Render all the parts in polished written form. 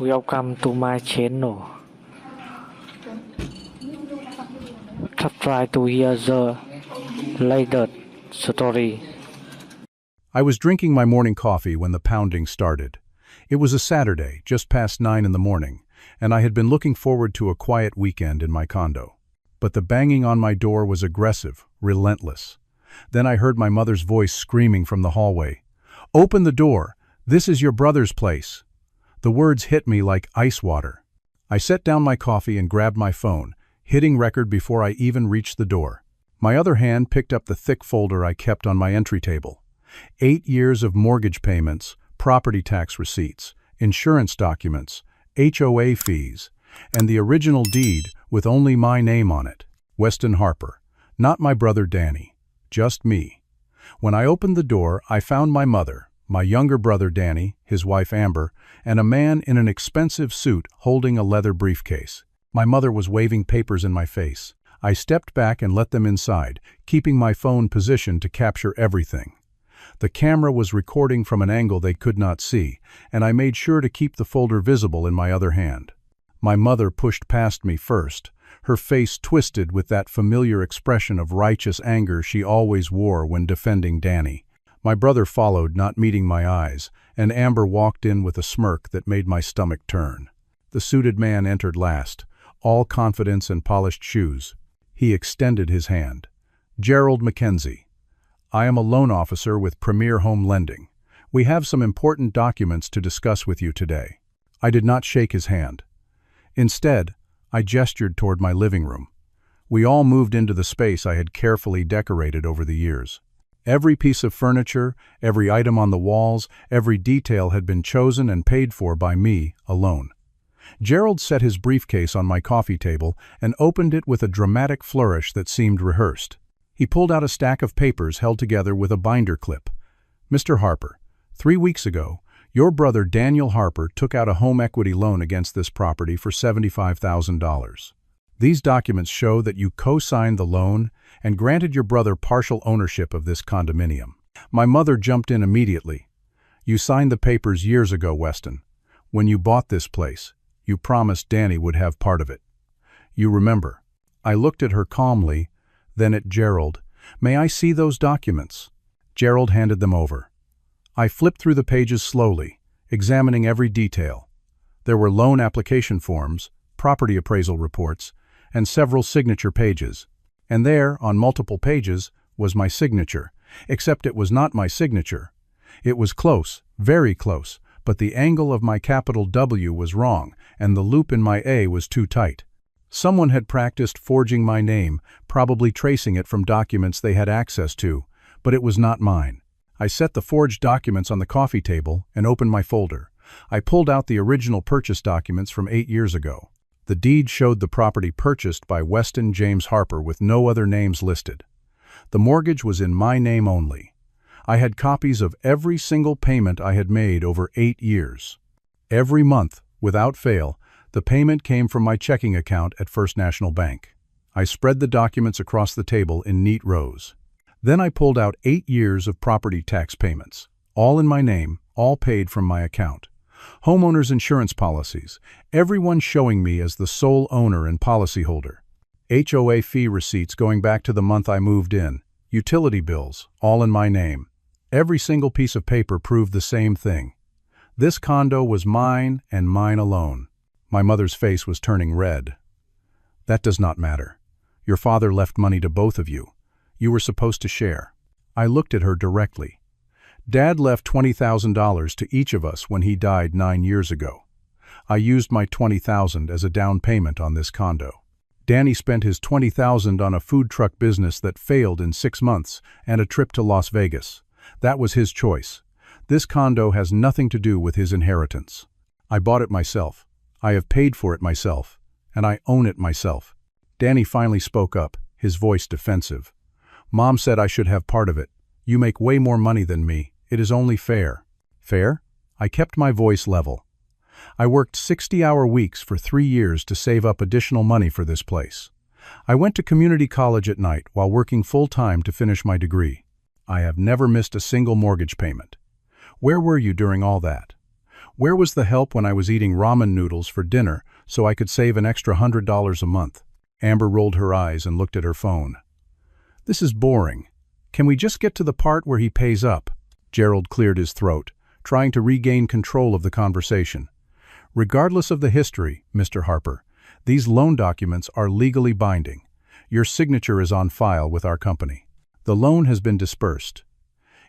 Welcome to my channel. Try to hear the latest story. I was drinking my morning coffee when the pounding started. It was a Saturday, just past 9 in the morning, and I had been looking forward to a quiet weekend in my condo. But the banging on my door was aggressive, relentless. Then I heard my mother's voice screaming from the hallway. "Open the door! This is your brother's place!" The words hit me like ice water. I set down my coffee and grabbed my phone, hitting record before I even reached the door. My other hand picked up the thick folder I kept on my entry table. 8 years of mortgage payments, property tax receipts, insurance documents, HOA fees, and the original deed with only my name on it. Weston Harper. Not my brother Danny. Just me. When I opened the door, I found my mother, my younger brother Danny, his wife Amber, and a man in an expensive suit holding a leather briefcase. My mother was waving papers in my face. I stepped back and let them inside, keeping my phone positioned to capture everything. The camera was recording from an angle they could not see, and I made sure to keep the folder visible in my other hand. My mother pushed past me first, her face twisted with that familiar expression of righteous anger she always wore when defending Danny. My brother followed, not meeting my eyes, and Amber walked in with a smirk that made my stomach turn. The suited man entered last, all confidence and polished shoes. He extended his hand. "Gerald Mackenzie. I am a loan officer with Premier Home Lending. We have some important documents to discuss with you today." I did not shake his hand. Instead, I gestured toward my living room. We all moved into the space I had carefully decorated over the years. Every piece of furniture, every item on the walls, every detail had been chosen and paid for by me alone. Gerald set his briefcase on my coffee table and opened it with a dramatic flourish that seemed rehearsed. He pulled out a stack of papers held together with a binder clip. "Mr. Harper, 3 weeks ago, your brother Daniel Harper took out a home equity loan against this property for $75,000. These documents show that you co-signed the loan and granted your brother partial ownership of this condominium." My mother jumped in immediately. "You signed the papers years ago, Weston. When you bought this place, you promised Danny would have part of it. You remember." I looked at her calmly, then at Gerald. "May I see those documents?" Gerald handed them over. I flipped through the pages slowly, examining every detail. There were loan application forms, property appraisal reports, and several signature pages. And there, on multiple pages, was my signature, except it was not my signature. It was close, very close, but the angle of my capital W was wrong, and the loop in my A was too tight. Someone had practiced forging my name, probably tracing it from documents they had access to, but it was not mine. I set the forged documents on the coffee table and opened my folder. I pulled out the original purchase documents from 8 years ago. The deed showed the property purchased by Weston James Harper with no other names listed. The mortgage was in my name only. I had copies of every single payment I had made over 8 years. Every month, without fail, the payment came from my checking account at First National Bank. I spread the documents across the table in neat rows. Then I pulled out 8 years of property tax payments, all in my name, all paid from my account. Homeowners insurance policies, everyone showing me as the sole owner and policyholder. HOA fee receipts going back to the month I moved in. Utility bills, all in my name. Every single piece of paper proved the same thing. This condo was mine and mine alone. My mother's face was turning red. "That does not matter. Your father left money to both of you. You were supposed to share." I looked at her directly. "Dad left $20,000 to each of us when he died 9 years ago. I used my $20,000 as a down payment on this condo. Danny spent his $20,000 on a food truck business that failed in 6 months and a trip to Las Vegas. That was his choice. This condo has nothing to do with his inheritance. I bought it myself. I have paid for it myself, and I own it myself." Danny finally spoke up, his voice defensive. "Mom said I should have part of it. You make way more money than me. It is only fair." "Fair?" I kept my voice level. "I worked 60-hour weeks for 3 years to save up additional money for this place. I went to community college at night while working full-time to finish my degree. I have never missed a single mortgage payment. Where were you during all that? Where was the help when I was eating ramen noodles for dinner so I could save an extra $100 a month? Amber rolled her eyes and looked at her phone. This is boring. Can we just get to the part where he pays up? Gerald cleared his throat, trying to regain control of the conversation. Regardless of the history, Mr. Harper, these loan documents are legally binding. Your signature is on file with our company. The loan has been dispersed.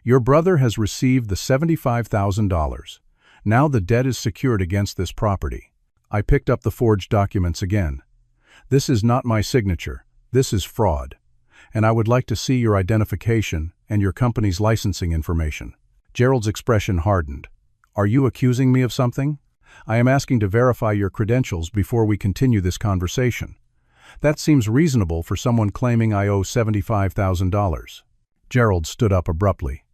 Your brother has received the $75,000. Now the debt is secured against this property. I picked up the forged documents again. This is not my signature. This is fraud. And I would like to see your identification and your company's licensing information. Gerald's expression hardened. Are you accusing me of something? I am asking to verify your credentials before we continue this conversation. That seems reasonable for someone claiming I owe $75,000. Gerald stood up abruptly.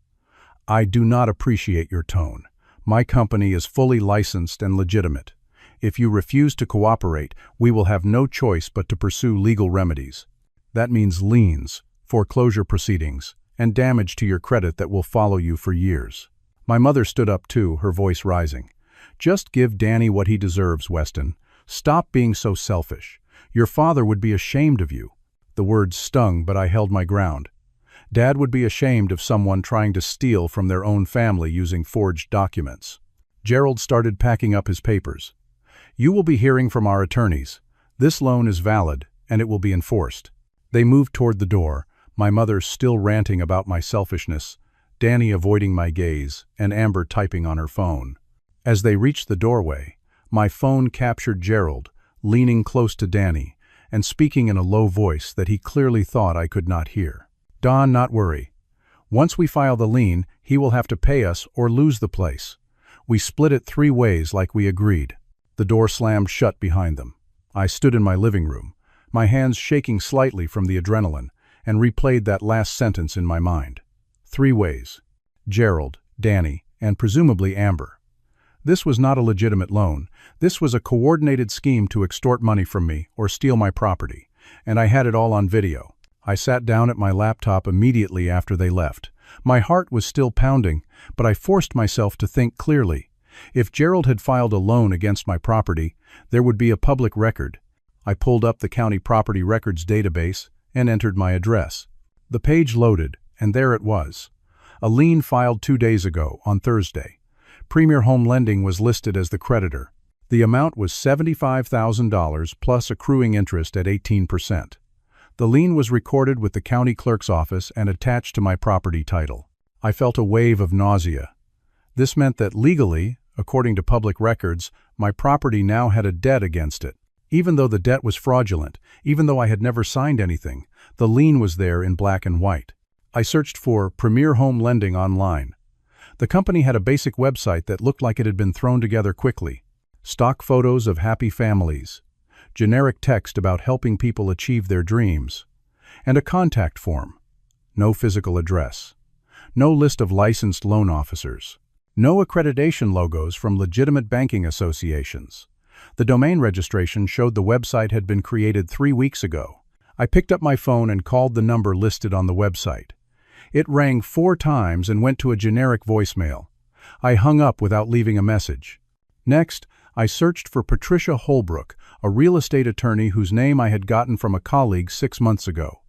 I do not appreciate your tone. My company is fully licensed and legitimate. If you refuse to cooperate, we will have no choice but to pursue legal remedies. That means liens, foreclosure proceedings, and damage to your credit that will follow you for years. My mother stood up too, her voice rising. Just give Danny what he deserves, Weston. Stop being so selfish. Your father would be ashamed of you. The words stung, but I held my ground. Dad would be ashamed of someone trying to steal from their own family using forged documents. Gerald started packing up his papers. You will be hearing from our attorneys. This loan is valid, and it will be enforced. They moved toward the door, my mother still ranting about my selfishness, Danny avoiding my gaze, and Amber typing on her phone. As they reached the doorway, my phone captured Gerald, leaning close to Danny, and speaking in a low voice that he clearly thought I could not hear. Don, not worry. Once we file the lien, he will have to pay us or lose the place. We split it 3 ways like we agreed. The door slammed shut behind them. I stood in my living room, my hands shaking slightly from the adrenaline, and replayed that last sentence in my mind. 3 ways. Gerald, Danny, and presumably Amber. This was not a legitimate loan. This was a coordinated scheme to extort money from me or steal my property, and I had it all on video. I sat down at my laptop immediately after they left. My heart was still pounding, but I forced myself to think clearly. If Gerald had filed a loan against my property, there would be a public record. I pulled up the county property records database and entered my address. The page loaded, and there it was. A lien filed 2 days ago, on Thursday. Premier Home Lending was listed as the creditor. The amount was $75,000 plus accruing interest at 18%. The lien was recorded with the county clerk's office and attached to my property title. I felt a wave of nausea. This meant that legally, according to public records, my property now had a debt against it. Even though the debt was fraudulent, even though I had never signed anything, the lien was there in black and white. I searched for Premier Home Lending online. The company had a basic website that looked like it had been thrown together quickly. Stock photos of happy families, generic text about helping people achieve their dreams, and a contact form. No physical address. No list of licensed loan officers. No accreditation logos from legitimate banking associations. The domain registration showed the website had been created 3 weeks ago. I picked up my phone and called the number listed on the website. It rang 4 times and went to a generic voicemail. I hung up without leaving a message. Next, I searched for Patricia Holbrook, a real estate attorney whose name I had gotten from a colleague 6 months ago.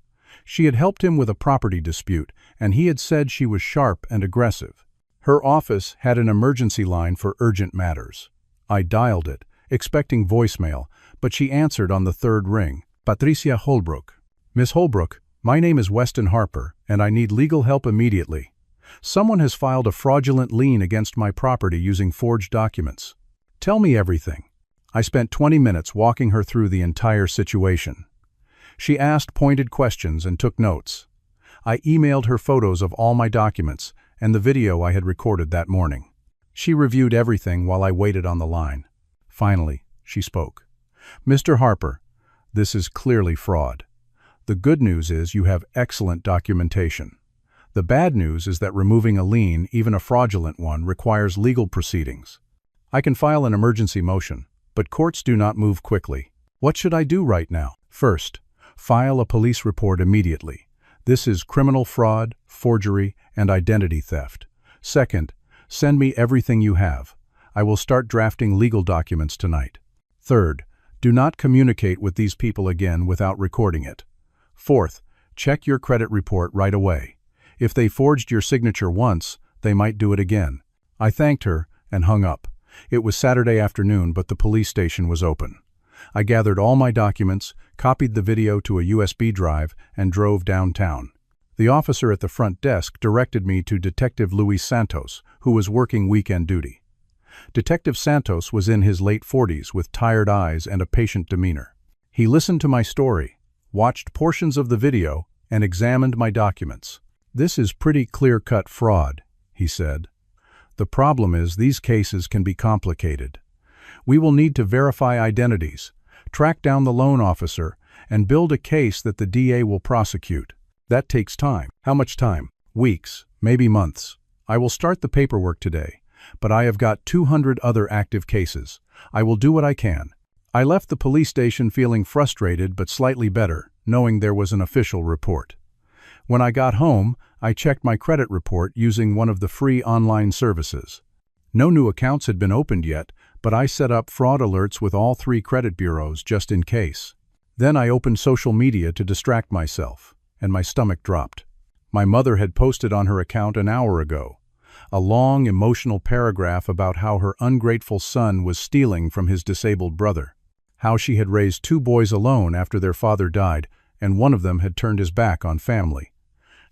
She had helped him with a property dispute, and he had said she was sharp and aggressive. Her office had an emergency line for urgent matters. I dialed it, expecting voicemail, but she answered on the 3rd ring. Patricia Holbrook. Miss Holbrook, my name is Weston Harper, and I need legal help immediately. Someone has filed a fraudulent lien against my property using forged documents. Tell me everything. I spent 20 minutes walking her through the entire situation. She asked pointed questions and took notes. I emailed her photos of all my documents and the video I had recorded that morning. She reviewed everything while I waited on the line. Finally, she spoke. Mr. Harper, this is clearly fraud. The good news is you have excellent documentation. The bad news is that removing a lien, even a fraudulent one, requires legal proceedings. I can file an emergency motion, but courts do not move quickly. What should I do right now? First, file a police report immediately. This is criminal fraud, forgery, and identity theft. Second, send me everything you have. I will start drafting legal documents tonight. Third, do not communicate with these people again without recording it. Fourth, check your credit report right away. If they forged your signature once, they might do it again. I thanked her and hung up. It was Saturday afternoon, but the police station was open. I gathered all my documents, copied the video to a USB drive, and drove downtown. The officer at the front desk directed me to Detective Luis Santos, who was working weekend duty. Detective Santos was in his late 40s with tired eyes and a patient demeanor. He listened to my story, watched portions of the video, and examined my documents. "This is pretty clear-cut fraud," he said. "The problem is these cases can be complicated. We will need to verify identities, track down the loan officer, and build a case that the DA will prosecute. That takes time." "How much time?" "Weeks, maybe months. I will start the paperwork today, but I have got 200 other active cases. I will do what I can." I left the police station feeling frustrated but slightly better, knowing there was an official report. When I got home, I checked my credit report using one of the free online services. No new accounts had been opened yet, but I set up fraud alerts with all 3 credit bureaus just in case. Then I opened social media to distract myself, and my stomach dropped. My mother had posted on her account an hour ago a long, emotional paragraph about how her ungrateful son was stealing from his disabled brother, how she had raised 2 boys alone after their father died, and one of them had turned his back on family,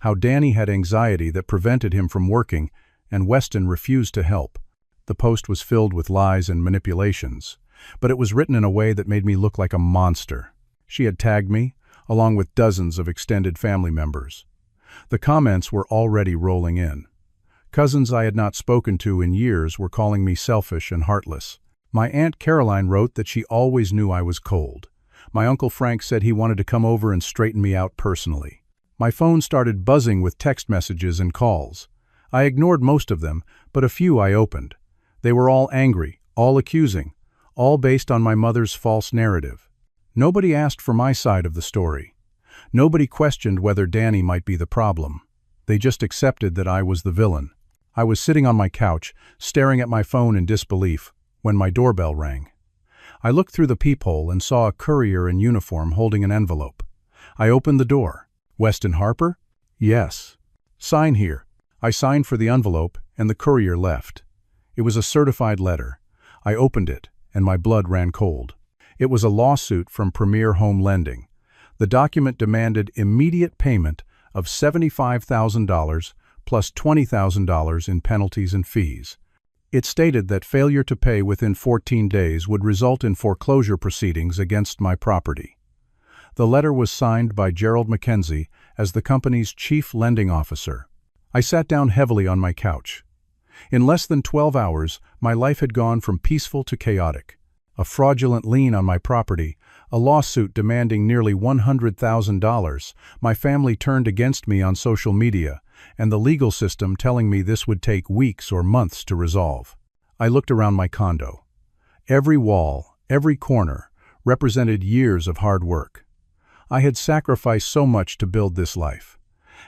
how Danny had anxiety that prevented him from working, and Weston refused to help. The post was filled with lies and manipulations, but it was written in a way that made me look like a monster. She had tagged me, along with dozens of extended family members. The comments were already rolling in. Cousins I had not spoken to in years were calling me selfish and heartless. My Aunt Caroline wrote that she always knew I was cold. My Uncle Frank said he wanted to come over and straighten me out personally. My phone started buzzing with text messages and calls. I ignored most of them, but a few I opened. They were all angry, all accusing, all based on my mother's false narrative. Nobody asked for my side of the story. Nobody questioned whether Danny might be the problem. They just accepted that I was the villain. I was sitting on my couch, staring at my phone in disbelief, when my doorbell rang. I looked through the peephole and saw a courier in uniform holding an envelope. I opened the door. "Weston Harper?" "Yes." "Sign here." I signed for the envelope, and the courier left. It was a certified letter. I opened it, and my blood ran cold. It was a lawsuit from Premier Home Lending. The document demanded immediate payment of $75,000 plus $20,000 in penalties and fees. It stated that failure to pay within 14 days would result in foreclosure proceedings against my property. The letter was signed by Gerald Mackenzie as the company's chief lending officer. I sat down heavily on my couch. In less than 12 hours, my life had gone from peaceful to chaotic. A fraudulent lien on my property, a lawsuit demanding nearly $100,000, my family turned against me on social media, and the legal system telling me this would take weeks or months to resolve. I looked around my condo. Every wall, every corner, represented years of hard work. I had sacrificed so much to build this life,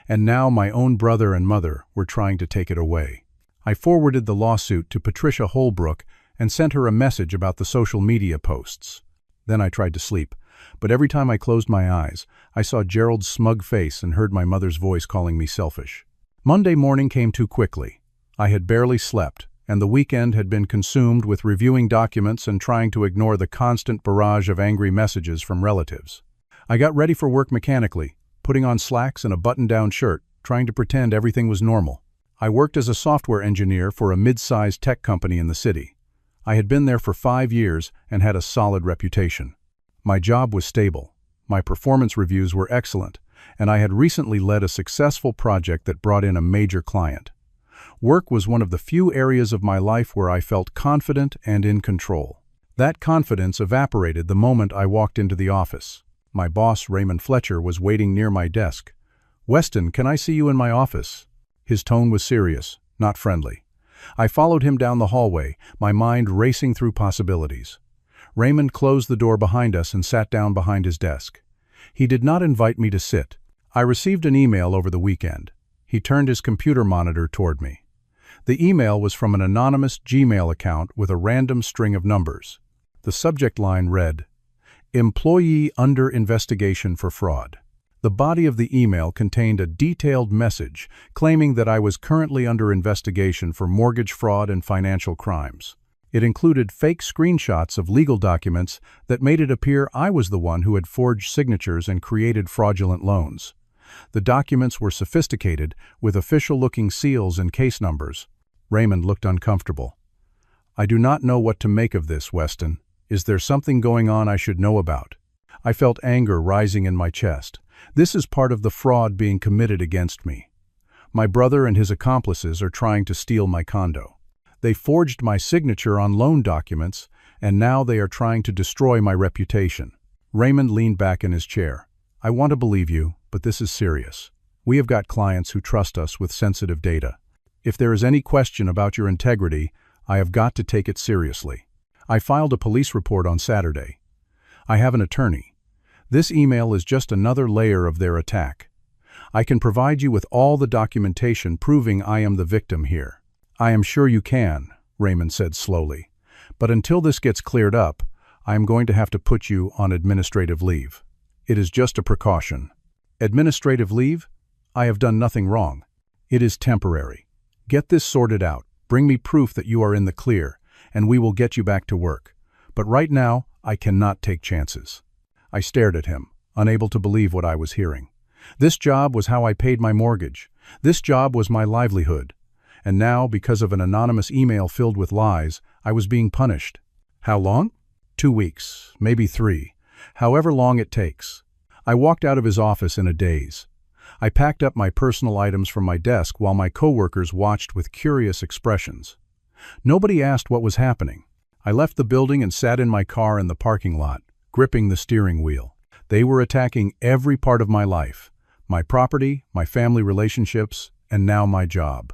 and now my own brother and mother were trying to take it away. I forwarded the lawsuit to Patricia Holbrook and sent her a message about the social media posts. Then I tried to sleep, but every time I closed my eyes, I saw Gerald's smug face and heard my mother's voice calling me selfish. Monday morning came too quickly. I had barely slept, and the weekend had been consumed with reviewing documents and trying to ignore the constant barrage of angry messages from relatives. I got ready for work mechanically, putting on slacks and a button-down shirt, trying to pretend everything was normal. I worked as a software engineer for a mid-sized tech company in the city. I had been there for 5 years and had a solid reputation. My job was stable, my performance reviews were excellent, and I had recently led a successful project that brought in a major client. Work was one of the few areas of my life where I felt confident and in control. That confidence evaporated the moment I walked into the office. My boss, Raymond Fletcher, was waiting near my desk. "Weston, can I see you in my office?" His tone was serious, not friendly. I followed him down the hallway, my mind racing through possibilities. Raymond closed the door behind us and sat down behind his desk. He did not invite me to sit. I received an email over the weekend. He turned his computer monitor toward me. The email was from an anonymous Gmail account with a random string of numbers. The subject line read, "Employee under investigation for fraud." The body of the email contained a detailed message claiming that I was currently under investigation for mortgage fraud and financial crimes. It included fake screenshots of legal documents that made it appear I was the one who had forged signatures and created fraudulent loans. The documents were sophisticated, with official-looking seals and case numbers. Raymond looked uncomfortable. "I do not know what to make of this, Weston. Is there something going on I should know about?" I felt anger rising in my chest. This is part of the fraud being committed against me. My brother and his accomplices are trying to steal my condo. They forged my signature on loan documents, and now they are trying to destroy my reputation. Raymond leaned back in his chair. "I want to believe you, but this is serious. We have got clients who trust us with sensitive data. If there is any question about your integrity, I have got to take it seriously. I filed a police report on Saturday. I have an attorney. This email is just another layer of their attack. I can provide you with all the documentation proving I am the victim here." "I am sure you can," Raymond said slowly. "But until this gets cleared up, I am going to have to put you on administrative leave. It is just a precaution." "Administrative leave? I have done nothing wrong. It is temporary. Get this sorted out, bring me proof that you are in the clear, and we will get you back to work. But right now, I cannot take chances." I stared at him, unable to believe what I was hearing. This job was how I paid my mortgage. This job was my livelihood. And now, because of an anonymous email filled with lies, I was being punished. How long? 2 weeks, maybe 3. However long it takes. I walked out of his office in a daze. I packed up my personal items from my desk while my coworkers watched with curious expressions. Nobody asked what was happening. I left the building and sat in my car in the parking lot, gripping the steering wheel. They were attacking every part of my life, my property, my family relationships, and now my job.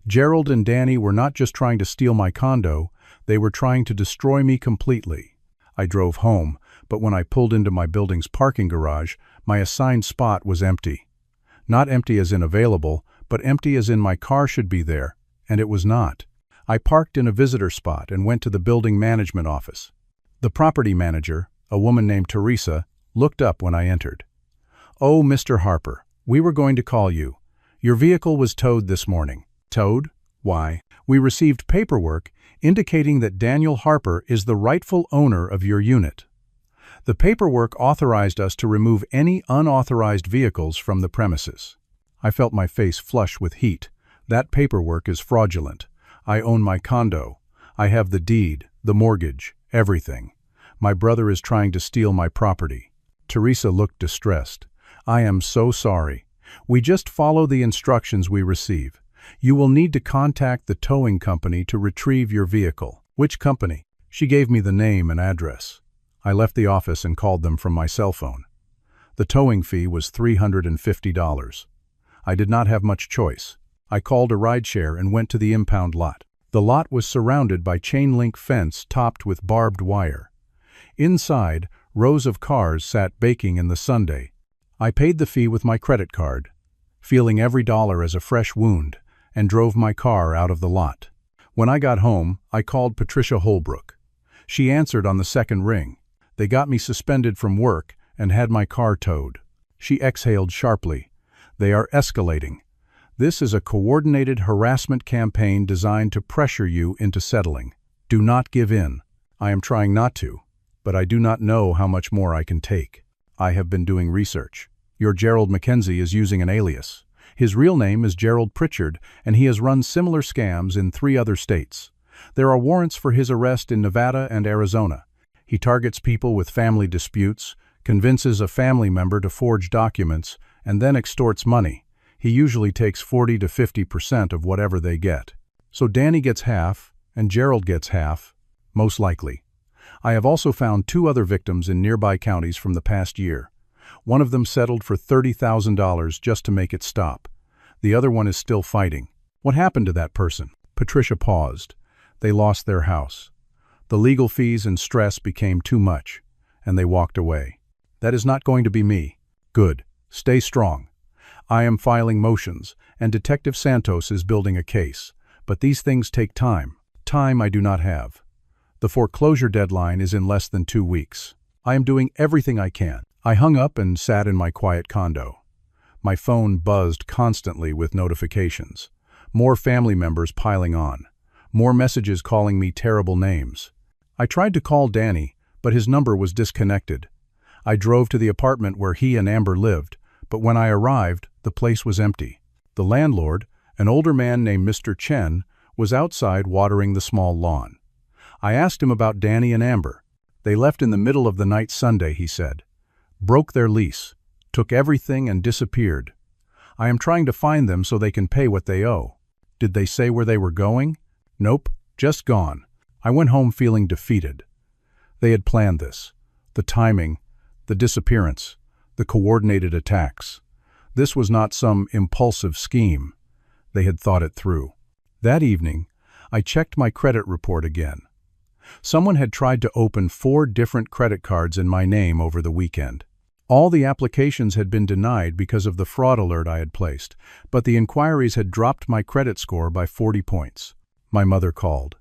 Gerald and Danny were not just trying to steal my condo, they were trying to destroy me completely. I drove home, but when I pulled into my building's parking garage, my assigned spot was empty. Not empty as in available, but empty as in my car should be there, and it was not. I parked in a visitor spot and went to the building management office. The property manager, a woman named Teresa, looked up when I entered. "Oh, Mr. Harper, we were going to call you. Your vehicle was towed this morning." "Towed? Why?" "We received paperwork indicating that Daniel Harper is the rightful owner of your unit. The paperwork authorized us to remove any unauthorized vehicles from the premises." I felt my face flush with heat. That paperwork is fraudulent. I own my condo. I have the deed, the mortgage, everything. My brother is trying to steal my property. Teresa looked distressed. "I am so sorry. We just follow the instructions we receive. You will need to contact the towing company to retrieve your vehicle." "Which company?" She gave me the name and address. I left the office and called them from my cell phone. The towing fee was $350. I did not have much choice. I called a rideshare and went to the impound lot. The lot was surrounded by chain-link fence topped with barbed wire. Inside, rows of cars sat baking in the sunday. I paid the fee with my credit card, feeling every dollar as a fresh wound, and drove my car out of the lot. When I got home, I called Patricia Holbrook. She answered on the second ring. They got me suspended from work and had my car towed. She exhaled sharply. "They are escalating. This is a coordinated harassment campaign designed to pressure you into settling. Do not give in." "I am trying not to, but I do not know how much more I can take. I have been doing research. Your Gerald Mackenzie is using an alias. His real name is Gerald Pritchard, and he has run similar scams in 3 other states. There are warrants for his arrest in Nevada and Arizona. He targets people with family disputes, convinces a family member to forge documents, and then extorts money. He usually takes 40 to 50% of whatever they get. So Danny gets half, and Gerald gets half, most likely. I have also found 2 other victims in nearby counties from the past year. One of them settled for $30,000 just to make it stop. The other one is still fighting. What happened to that person? Patricia paused. They lost their house. The legal fees and stress became too much, and they walked away. That is not going to be me. Good. Stay strong. I am filing motions, and Detective Santos is building a case. But these things take time. Time I do not have. The foreclosure deadline is in less than 2 weeks. I am doing everything I can. I hung up and sat in my quiet condo. My phone buzzed constantly with notifications. More family members piling on. More messages calling me terrible names. I tried to call Danny, but his number was disconnected. I drove to the apartment where he and Amber lived, but when I arrived, the place was empty. The landlord, an older man named Mr. Chen, was outside watering the small lawn. I asked him about Danny and Amber. They left in the middle of the night Sunday, he said. Broke their lease, took everything and disappeared. I am trying to find them so they can pay what they owe. Did they say where they were going? Nope, just gone. I went home feeling defeated. They had planned this. The timing, the disappearance, the coordinated attacks. This was not some impulsive scheme. They had thought it through. That evening, I checked my credit report again. Someone had tried to open 4 different credit cards in my name over the weekend. All the applications had been denied because of the fraud alert I had placed, but the inquiries had dropped my credit score by 40 points. My mother called.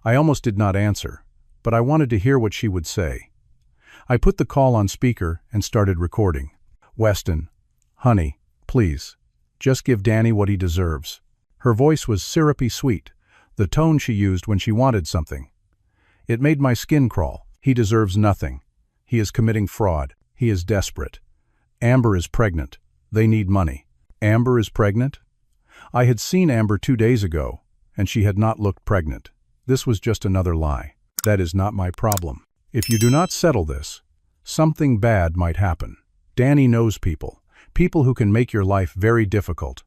I almost did not answer, but I wanted to hear what she would say. I put the call on speaker and started recording. Weston, honey, please, just give Danny what he deserves. Her voice was syrupy sweet, the tone she used when she wanted something. It made my skin crawl. He deserves nothing. He is committing fraud. He is desperate. Amber is pregnant. They need money. Amber is pregnant? I had seen Amber 2 days ago, and she had not looked pregnant. This was just another lie. That is not my problem. If you do not settle this, something bad might happen. Danny knows people who can make your life very difficult.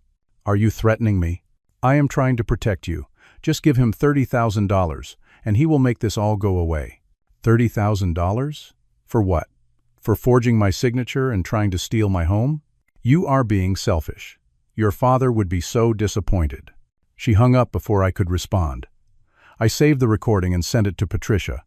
Are you threatening me? I am trying to protect you. Just give him $30,000, and he will make this all go away. $30,000? For what? For forging my signature and trying to steal my home? You are being selfish. Your father would be so disappointed. She hung up before I could respond. I saved the recording and sent it to Patricia.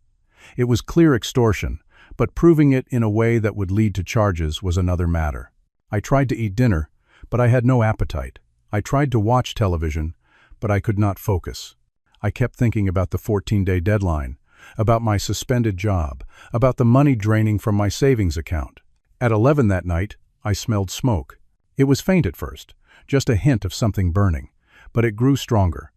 It was clear extortion, but proving it in a way that would lead to charges was another matter. I tried to eat dinner, but I had no appetite. I tried to watch television, but I could not focus. I kept thinking about the 14-day deadline, about my suspended job, about the money draining from my savings account. At 11 that night, I smelled smoke. It was faint at first, just a hint of something burning, but it grew stronger.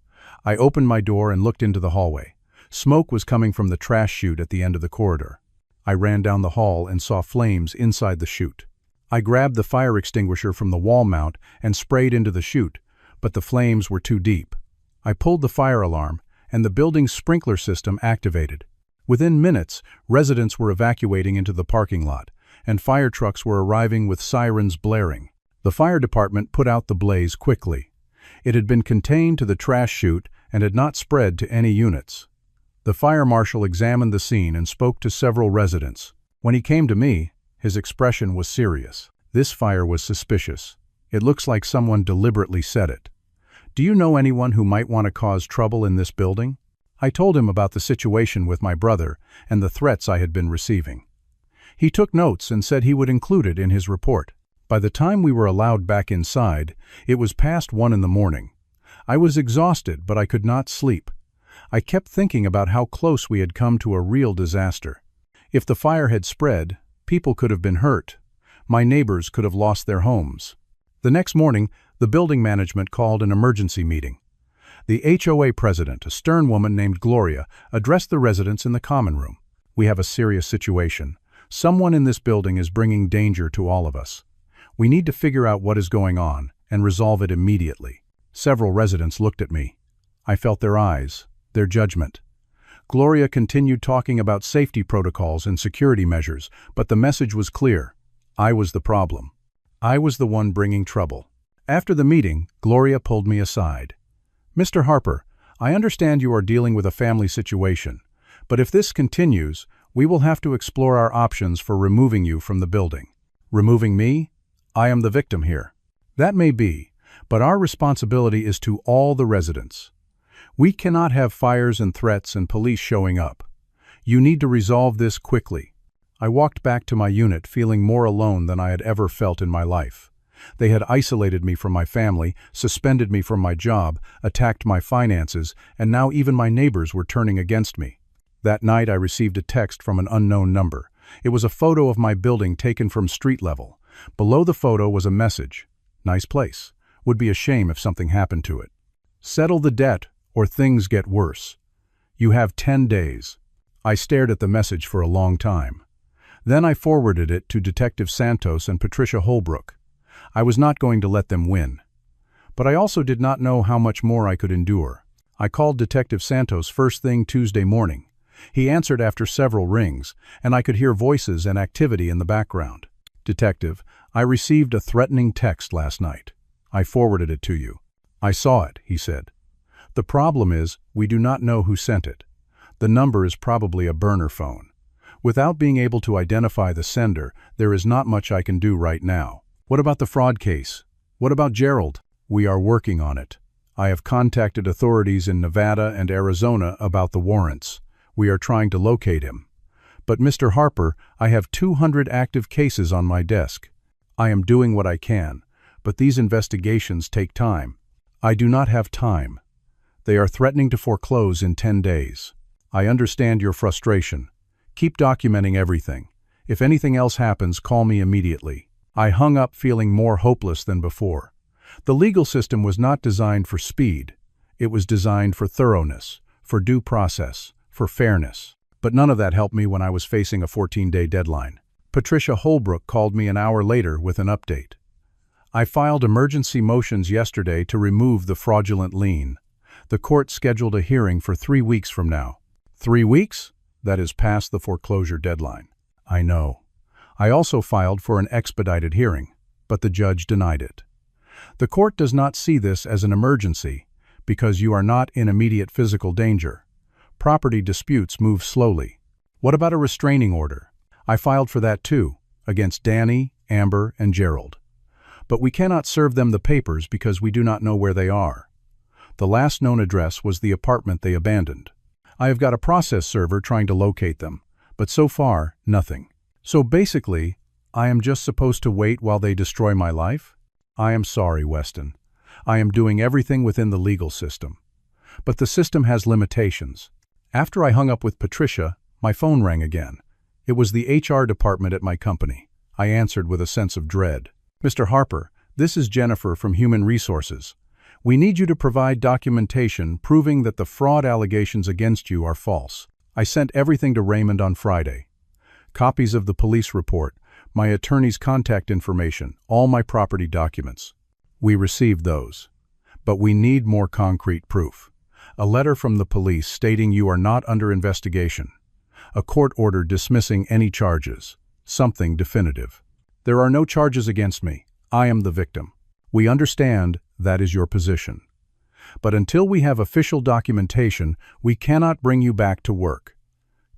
I opened my door and looked into the hallway. Smoke was coming from the trash chute at the end of the corridor. I ran down the hall and saw flames inside the chute. I grabbed the fire extinguisher from the wall mount and sprayed into the chute, but the flames were too deep. I pulled the fire alarm, and the building's sprinkler system activated. Within minutes, residents were evacuating into the parking lot, and fire trucks were arriving with sirens blaring. The fire department put out the blaze quickly. It had been contained to the trash chute and had not spread to any units. The fire marshal examined the scene and spoke to several residents. When he came to me, his expression was serious. This fire was suspicious. It looks like someone deliberately set it. Do you know anyone who might want to cause trouble in this building? I told him about the situation with my brother and the threats I had been receiving. He took notes and said he would include it in his report. By the time we were allowed back inside, it was past 1 in the morning. I was exhausted, but I could not sleep. I kept thinking about how close we had come to a real disaster. If the fire had spread, people could have been hurt. My neighbors could have lost their homes. The next morning, the building management called an emergency meeting. The HOA president, a stern woman named Gloria, addressed the residents in the common room. We have a serious situation. Someone in this building is bringing danger to all of us. We need to figure out what is going on and resolve it immediately. Several residents looked at me. I felt their eyes, their judgment. Gloria continued talking about safety protocols and security measures, but the message was clear. I was the problem. I was the one bringing trouble. After the meeting, Gloria pulled me aside. Mr. Harper, I understand you are dealing with a family situation, but if this continues, we will have to explore our options for removing you from the building. Removing me? I am the victim here. That may be, but our responsibility is to all the residents. We cannot have fires and threats and police showing up. You need to resolve this quickly. I walked back to my unit feeling more alone than I had ever felt in my life. They had isolated me from my family, suspended me from my job, attacked my finances, and now even my neighbors were turning against me. That night I received a text from an unknown number. It was a photo of my building taken from street level. Below the photo was a message. Nice place. Would be a shame if something happened to it. Settle the debt, or things get worse. You have 10 days. I stared at the message for a long time. Then I forwarded it to Detective Santos and Patricia Holbrook. I was not going to let them win. But I also did not know how much more I could endure. I called Detective Santos first thing Tuesday morning. He answered after several rings, and I could hear voices and activity in the background. Detective, I received a threatening text last night. I forwarded it to you. I saw it, he said. The problem is, we do not know who sent it. The number is probably a burner phone. Without being able to identify the sender, there is not much I can do right now. What about the fraud case? What about Gerald? We are working on it. I have contacted authorities in Nevada and Arizona about the warrants. We are trying to locate him. But Mr. Harper, I have 200 active cases on my desk. I am doing what I can, but these investigations take time. I do not have time. They are threatening to foreclose in 10 days. I understand your frustration. Keep documenting everything. If anything else happens, call me immediately. I hung up feeling more hopeless than before. The legal system was not designed for speed. It was designed for thoroughness, for due process, for fairness. But none of that helped me when I was facing a 14-day deadline. Patricia Holbrook called me an hour later with an update. I filed emergency motions yesterday to remove the fraudulent lien. The court scheduled a hearing for 3 weeks from now. 3 weeks? That is past the foreclosure deadline. I know. I also filed for an expedited hearing, but the judge denied it. The court does not see this as an emergency because you are not in immediate physical danger. Property disputes move slowly. What about a restraining order? I filed for that too, against Danny, Amber, and Gerald. But we cannot serve them the papers because we do not know where they are. The last known address was the apartment they abandoned. I have got a process server trying to locate them, but so far, nothing. So basically, I am just supposed to wait while they destroy my life? I am sorry, Weston. I am doing everything within the legal system. But the system has limitations. After I hung up with Patricia, my phone rang again. It was the HR department at my company. I answered with a sense of dread. Mr. Harper, this is Jennifer from Human Resources. We need you to provide documentation proving that the fraud allegations against you are false. I sent everything to Raymond on Friday. Copies of the police report, my attorney's contact information, all my property documents. We received those. But we need more concrete proof. A letter from the police stating you are not under investigation. A court order dismissing any charges. Something definitive. There are no charges against me. I am the victim. We understand that is your position. But until we have official documentation, we cannot bring you back to work.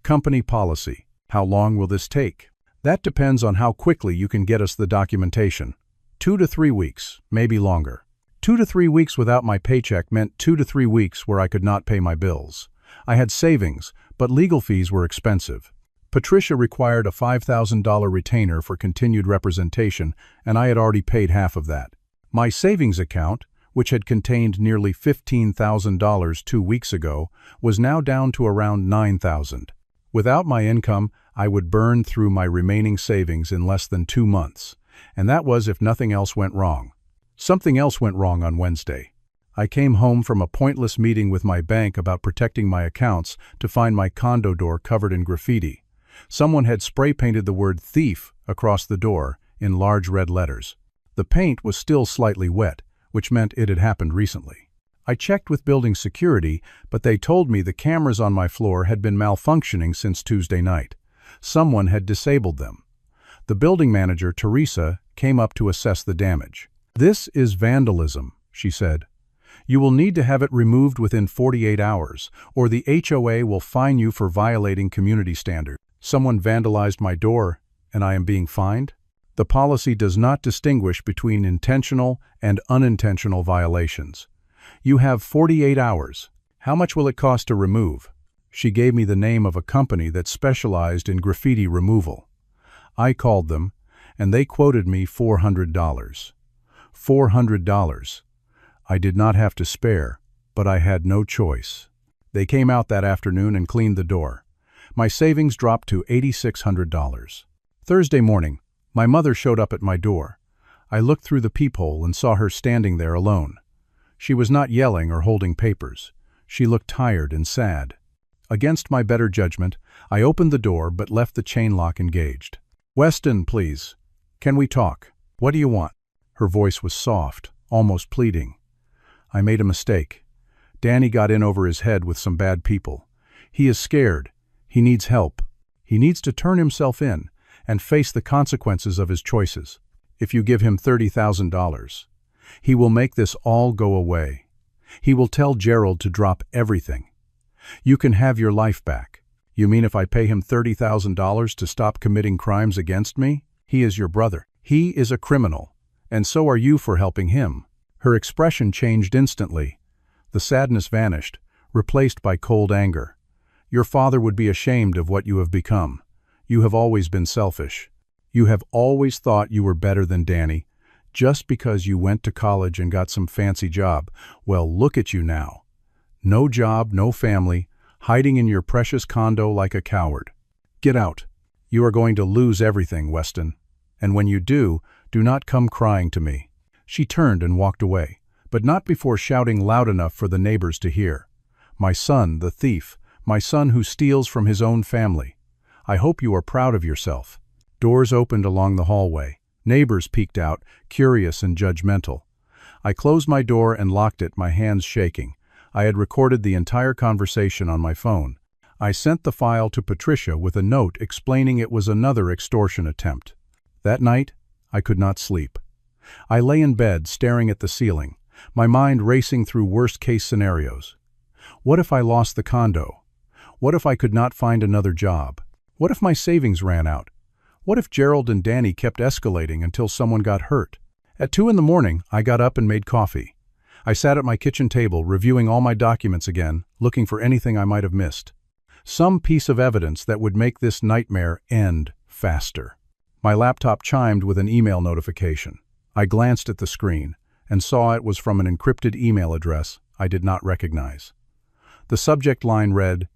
Company policy. How long will this take? That depends on how quickly you can get us the documentation. 2 to 3 weeks, maybe longer. 2 to 3 weeks without my paycheck meant 2 to 3 weeks where I could not pay my bills. I had savings, but legal fees were expensive. Patricia required a $5,000 retainer for continued representation, and I had already paid half of that. My savings account, which had contained nearly $15,000 2 weeks ago, was now down to around $9,000. Without my income, I would burn through my remaining savings in less than 2 months, and that was if nothing else went wrong. Something else went wrong on Wednesday. I came home from a pointless meeting with my bank about protecting my accounts to find my condo door covered in graffiti. Someone had spray-painted the word thief across the door in large red letters. The paint was still slightly wet, which meant it had happened recently. I checked with building security, but they told me the cameras on my floor had been malfunctioning since Tuesday night. Someone had disabled them. The building manager, Teresa, came up to assess the damage. "This is vandalism," she said. "You will need to have it removed within 48 hours, or the HOA will fine you for violating community standards." Someone vandalized my door, and I am being fined? The policy does not distinguish between intentional and unintentional violations. You have 48 hours. How much will it cost to remove? She gave me the name of a company that specialized in graffiti removal. I called them, and they quoted me $400. $400. I did not have to spare, but I had no choice. They came out that afternoon and cleaned the door. My savings dropped to $8,600. Thursday morning, my mother showed up at my door. I looked through the peephole and saw her standing there alone. She was not yelling or holding papers. She looked tired and sad. Against my better judgment, I opened the door but left the chain lock engaged. "Weston, please. Can we talk? What do you want?" Her voice was soft, almost pleading. "I made a mistake. Danny got in over his head with some bad people. He is scared. He needs help. He needs to turn himself in and face the consequences of his choices. If you give him $30,000, he will make this all go away. He will tell Gerald to drop everything. You can have your life back." "You mean if I pay him $30,000 to stop committing crimes against me? He is your brother. He is a criminal, and so are you for helping him." Her expression changed instantly. The sadness vanished, replaced by cold anger. "Your father would be ashamed of what you have become. You have always been selfish. You have always thought you were better than Danny, just because you went to college and got some fancy job. Well, look at you now. No job, no family, hiding in your precious condo like a coward. Get out. You are going to lose everything, Weston. And when you do not come crying to me." She turned and walked away, but not before shouting loud enough for the neighbors to hear. "My son, the thief. My son who steals from his own family. I hope you are proud of yourself." Doors opened along the hallway. Neighbors peeked out, curious and judgmental. I closed my door and locked it, my hands shaking. I had recorded the entire conversation on my phone. I sent the file to Patricia with a note explaining it was another extortion attempt. That night, I could not sleep. I lay in bed staring at the ceiling, my mind racing through worst-case scenarios. What if I lost the condo? What if I could not find another job? What if my savings ran out? What if Gerald and Danny kept escalating until someone got hurt? At 2 in the morning, I got up and made coffee. I sat at my kitchen table, reviewing all my documents again, looking for anything I might have missed. Some piece of evidence that would make this nightmare end faster. My laptop chimed with an email notification. I glanced at the screen and saw it was from an encrypted email address I did not recognize. The subject line read,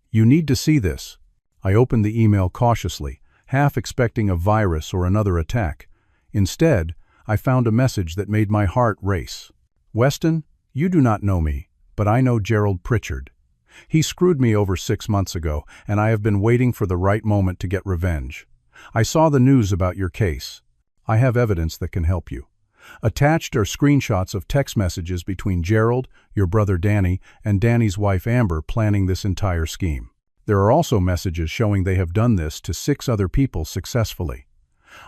"You need to see this." I opened the email cautiously, half expecting a virus or another attack. Instead, I found a message that made my heart race. "Weston, you do not know me, but I know Gerald Pritchard. He screwed me over 6 months ago, and I have been waiting for the right moment to get revenge. I saw the news about your case. I have evidence that can help you. Attached are screenshots of text messages between Gerald, your brother Danny, and Danny's wife Amber planning this entire scheme. There are also messages showing they have done this to 6 other people successfully.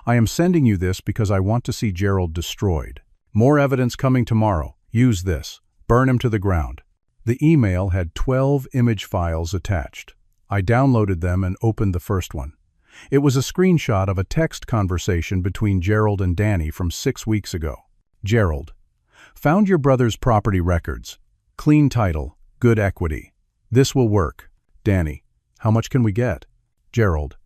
I am sending you this because I want to see Gerald destroyed. More evidence coming tomorrow. Use this. Burn him to the ground." The email had 12 image files attached. I downloaded them and opened the first one. It was a screenshot of a text conversation between Gerald and Danny from 6 weeks ago. Gerald: "Found your brother's property records. Clean title, good equity. This will work." Danny: "How much can we get?" Gerald: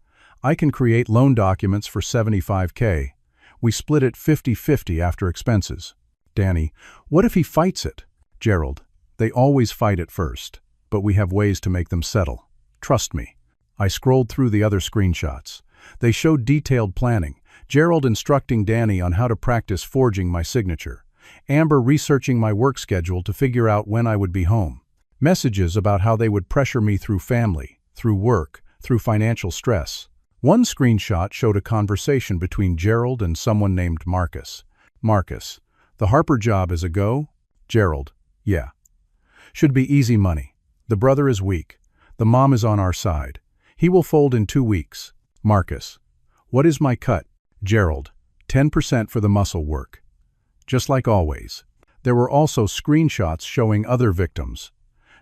"I can create loan documents for $75K. We split it 50-50 after expenses." Danny: "What if he fights it?" Gerald: "They always fight at first, but we have ways to make them settle. Trust me." I scrolled through the other screenshots. They showed detailed planning. Gerald instructing Danny on how to practice forging my signature. Amber researching my work schedule to figure out when I would be home. Messages about how they would pressure me through family, through work, through financial stress. One screenshot showed a conversation between Gerald and someone named Marcus. Marcus: "The Harper job is a go?" Gerald: "Yeah. Should be easy money. The brother is weak. The mom is on our side. He will fold in 2 weeks. Marcus: "What is my cut?" Gerald: 10% for the muscle work. Just like always. There were also screenshots showing other victims.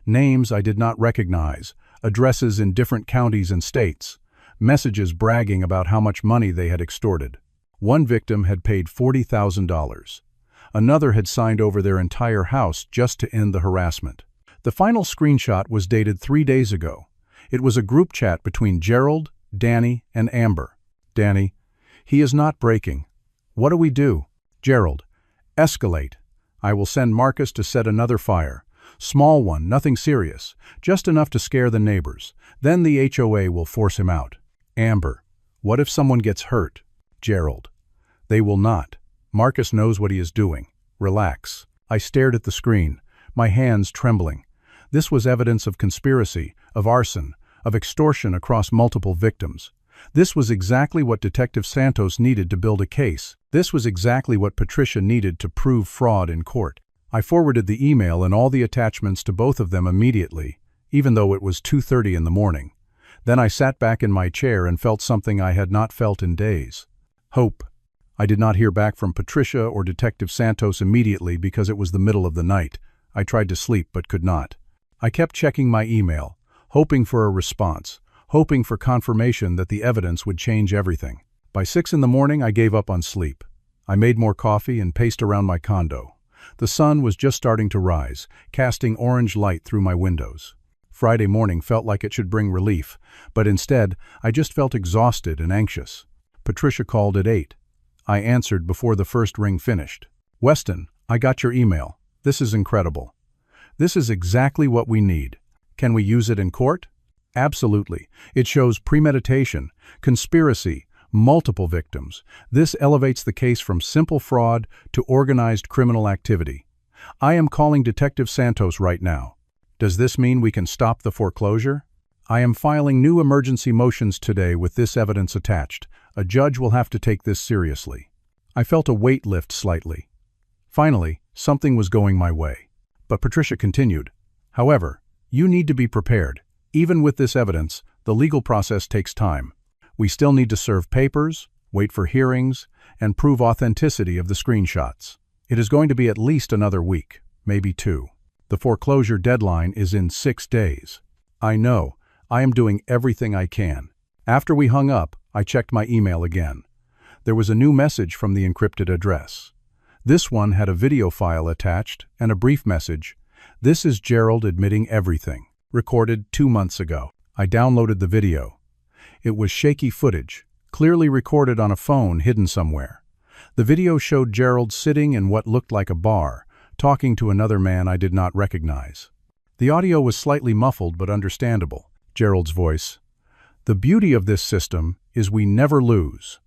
Names I did not recognize, addresses in different counties and states, messages bragging about how much money they had extorted. One victim had paid $40,000. Another had signed over their entire house just to end the harassment. The final screenshot was dated 3 days ago. It was a group chat between Gerald, Danny, and Amber. Danny: "He is not breaking. What do we do?" Gerald: Escalate. I will send Marcus to set another fire. Small one, nothing serious, just enough to scare the neighbors. Then the HOA will force him out. Amber. What if someone gets hurt? Gerald. They will not. Marcus knows what he is doing. Relax. I stared at the screen, my hands trembling. This was evidence of conspiracy, of arson, of extortion across multiple victims. This was exactly what Detective Santos needed to build a case. This was exactly what Patricia needed to prove fraud in court. I forwarded the email and all the attachments to both of them immediately, even though it was 2:30 in the morning. Then I sat back in my chair and felt something I had not felt in days. Hope. I did not hear back from Patricia or Detective Santos immediately because it was the middle of the night. I tried to sleep but could not. I kept checking my email, hoping for a response, hoping for confirmation that the evidence would change everything. By 6 in the morning, I gave up on sleep. I made more coffee and paced around my condo. The sun was just starting to rise, casting orange light through my windows. Friday morning felt like it should bring relief, but instead, I just felt exhausted and anxious. Patricia called at 8. I answered before the first ring finished. Weston, I got your email. This is incredible. This is exactly what we need. Can we use it in court? Absolutely. It shows premeditation, conspiracy, multiple victims. This elevates the case from simple fraud to organized criminal activity. I am calling Detective Santos right now. Does this mean we can stop the foreclosure? I am filing new emergency motions today with this evidence attached. A judge will have to take this seriously. I felt a weight lift slightly. Finally, something was going my way. But Patricia continued. However, you need to be prepared. Even with this evidence, the legal process takes time. We still need to serve papers, wait for hearings, and prove authenticity of the screenshots. It is going to be at least another week, maybe 2. The foreclosure deadline is in 6 days. I know. I am doing everything I can. After we hung up, I checked my email again. There was a new message from the encrypted address. This one had a video file attached and a brief message. This is Gerald admitting everything. Recorded 2 months ago. I downloaded the video. It was shaky footage, clearly recorded on a phone hidden somewhere. The video showed Gerald sitting in what looked like a bar, talking to another man I did not recognize. The audio was slightly muffled but understandable. Gerald's voice. The beauty of this system is we never lose.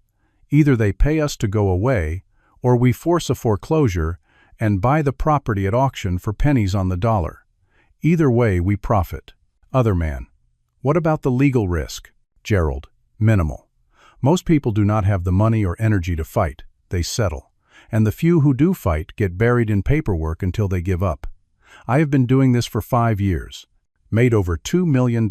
Either they pay us to go away, or we force a foreclosure and buy the property at auction for pennies on the dollar. Either way, we profit. Other man. What about the legal risk? Gerald. Minimal. Most people do not have the money or energy to fight. They settle. And the few who do fight get buried in paperwork until they give up. I have been doing this for 5 years. Made over $2 million.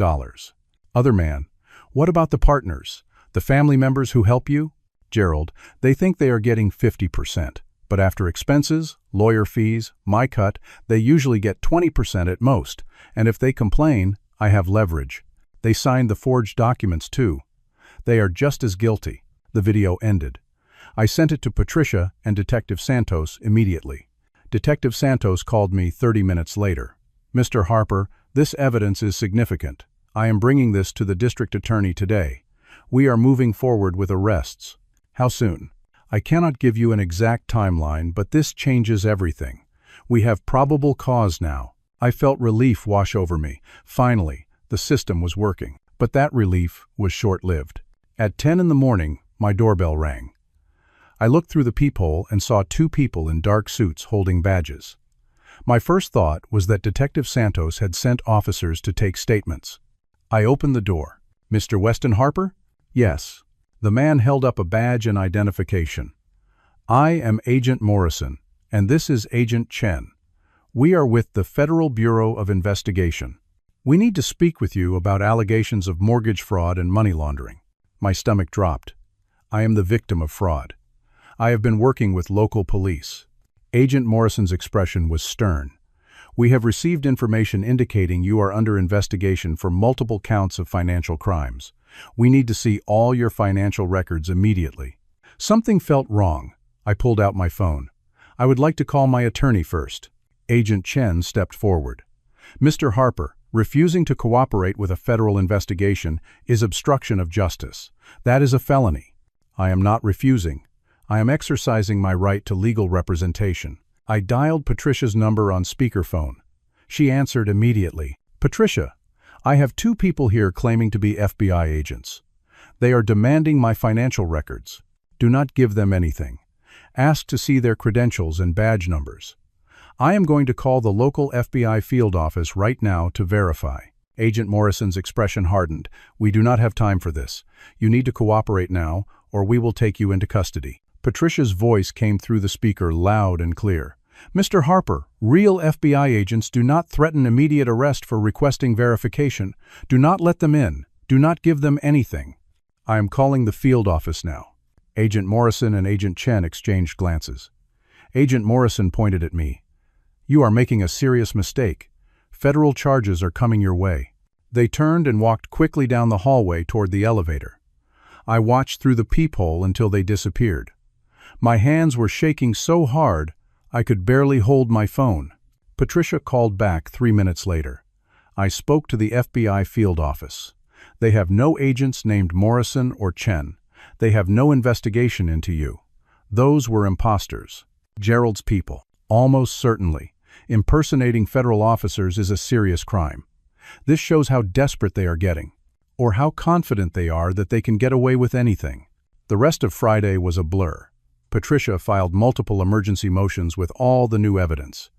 Other man. What about the partners? The family members who help you? Gerald. They think they are getting 50%. But after expenses, lawyer fees, my cut, they usually get 20% at most. And if they complain, I have leverage. They signed the forged documents too. They are just as guilty. The video ended. I sent it to Patricia and Detective Santos immediately. Detective Santos called me 30 minutes later. Mr. Harper, this evidence is significant. I am bringing this to the district attorney today. We are moving forward with arrests. How soon? I cannot give you an exact timeline, but this changes everything. We have probable cause now. I felt relief wash over me. Finally, the system was working. But that relief was short-lived. At 10 in the morning, my doorbell rang. I looked through the peephole and saw 2 people in dark suits holding badges. My first thought was that Detective Santos had sent officers to take statements. I opened the door. Mr. Weston Harper? Yes. The man held up a badge and identification. I am Agent Morrison, and this is Agent Chen. We are with the Federal Bureau of Investigation. We need to speak with you about allegations of mortgage fraud and money laundering. My stomach dropped. I am the victim of fraud. I have been working with local police. Agent Morrison's expression was stern. We have received information indicating you are under investigation for multiple counts of financial crimes. We need to see all your financial records immediately. Something felt wrong. I pulled out my phone. I would like to call my attorney first. Agent Chen stepped forward. Mr. Harper, refusing to cooperate with a federal investigation is obstruction of justice. That is a felony. I am not refusing. I am exercising my right to legal representation. I dialed Patricia's number on speakerphone. She answered immediately. Patricia, I have 2 people here claiming to be FBI agents. They are demanding my financial records. Do not give them anything. Ask to see their credentials and badge numbers. I am going to call the local FBI field office right now to verify. Agent Morrison's expression hardened. We do not have time for this. You need to cooperate now, or we will take you into custody. Patricia's voice came through the speaker loud and clear. Mr. Harper, real FBI agents do not threaten immediate arrest for requesting verification. Do not let them in. Do not give them anything. I am calling the field office now. Agent Morrison and Agent Chen exchanged glances. Agent Morrison pointed at me. You are making a serious mistake. Federal charges are coming your way. They turned and walked quickly down the hallway toward the elevator. I watched through the peephole until they disappeared. My hands were shaking so hard, I could barely hold my phone. Patricia called back 3 minutes later. I spoke to the FBI field office. They have no agents named Morrison or Chen. They have no investigation into you. Those were imposters. Gerald's people. Almost certainly. Impersonating federal officers is a serious crime. This shows how desperate they are getting, or how confident they are that they can get away with anything. The rest of Friday was a blur. Patricia filed multiple emergency motions with all the new evidence.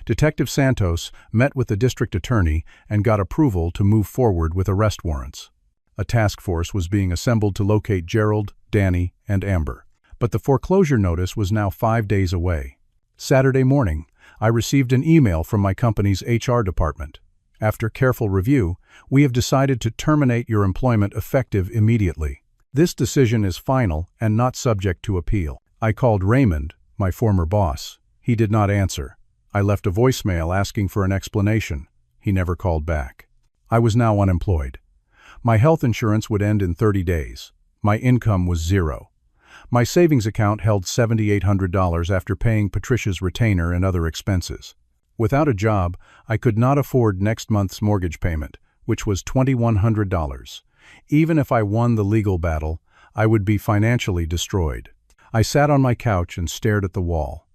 Detective Santos met with the district attorney and got approval to move forward with arrest warrants. A task force was being assembled to locate Gerald, Danny, and Amber. But the foreclosure notice was now 5 days away. Saturday morning, I received an email from my company's HR department. After careful review, we have decided to terminate your employment effective immediately. This decision is final and not subject to appeal. I called Raymond, my former boss. He did not answer. I left a voicemail asking for an explanation. He never called back. I was now unemployed. My health insurance would end in 30 days. My income was zero. My savings account held $7,800 after paying Patricia's retainer and other expenses. Without a job, I could not afford next month's mortgage payment, which was $2,100. Even if I won the legal battle, I would be financially destroyed. I sat on my couch and stared at the wall.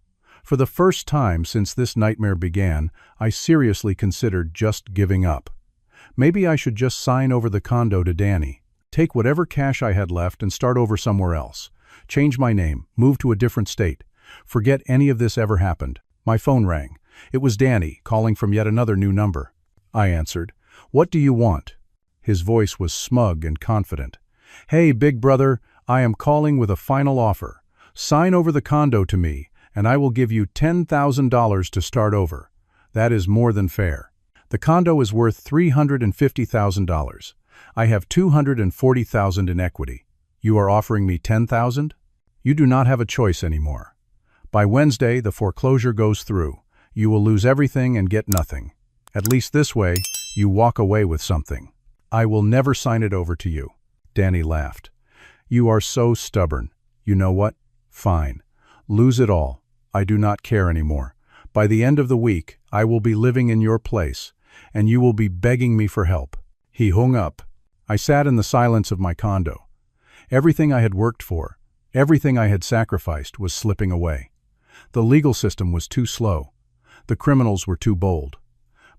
For the first time since this nightmare began, I seriously considered just giving up. Maybe I should just sign over the condo to Danny, take whatever cash I had left and start over somewhere else. Change my name, move to a different state. Forget any of this ever happened. My phone rang. It was Danny, calling from yet another new number. I answered. What do you want? His voice was smug and confident. Hey, big brother, I am calling with a final offer. Sign over the condo to me, and I will give you $10,000 to start over. That is more than fair. The condo is worth $350,000. I have $240,000 in equity. You are offering me $10,000? You do not have a choice anymore. By Wednesday, the foreclosure goes through. You will lose everything and get nothing. At least this way, you walk away with something. I will never sign it over to you. Danny laughed. You are so stubborn. You know what? Fine. Lose it all. I do not care anymore. By the end of the week, I will be living in your place, and you will be begging me for help. He hung up. I sat in the silence of my condo. Everything I had worked for, everything I had sacrificed was slipping away. The legal system was too slow. The criminals were too bold.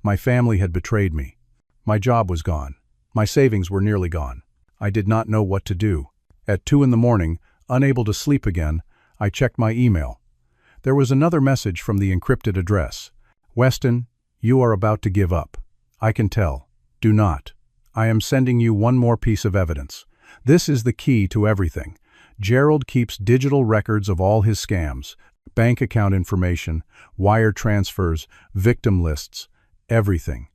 My family had betrayed me. My job was gone. My savings were nearly gone. I did not know what to do. At 2 in the morning, unable to sleep again, I checked my email. There was another message from the encrypted address. Weston, you are about to give up. I can tell. Do not. I am sending you one more piece of evidence. This is the key to everything. Gerald keeps digital records of all his scams, bank account information, wire transfers, victim lists, everything.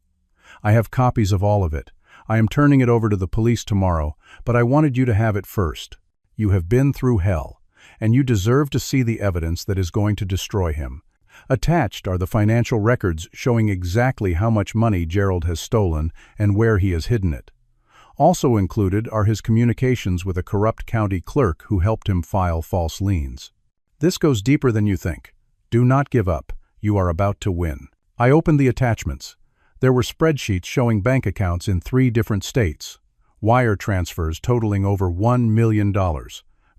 I have copies of all of it. I am turning it over to the police tomorrow, but I wanted you to have it first. You have been through hell, and you deserve to see the evidence that is going to destroy him. Attached are the financial records showing exactly how much money Gerald has stolen and where he has hidden it. Also included are his communications with a corrupt county clerk who helped him file false liens. This goes deeper than you think. Do not give up. You are about to win. I opened the attachments. There were spreadsheets showing bank accounts in 3 different states, wire transfers totaling over $1 million,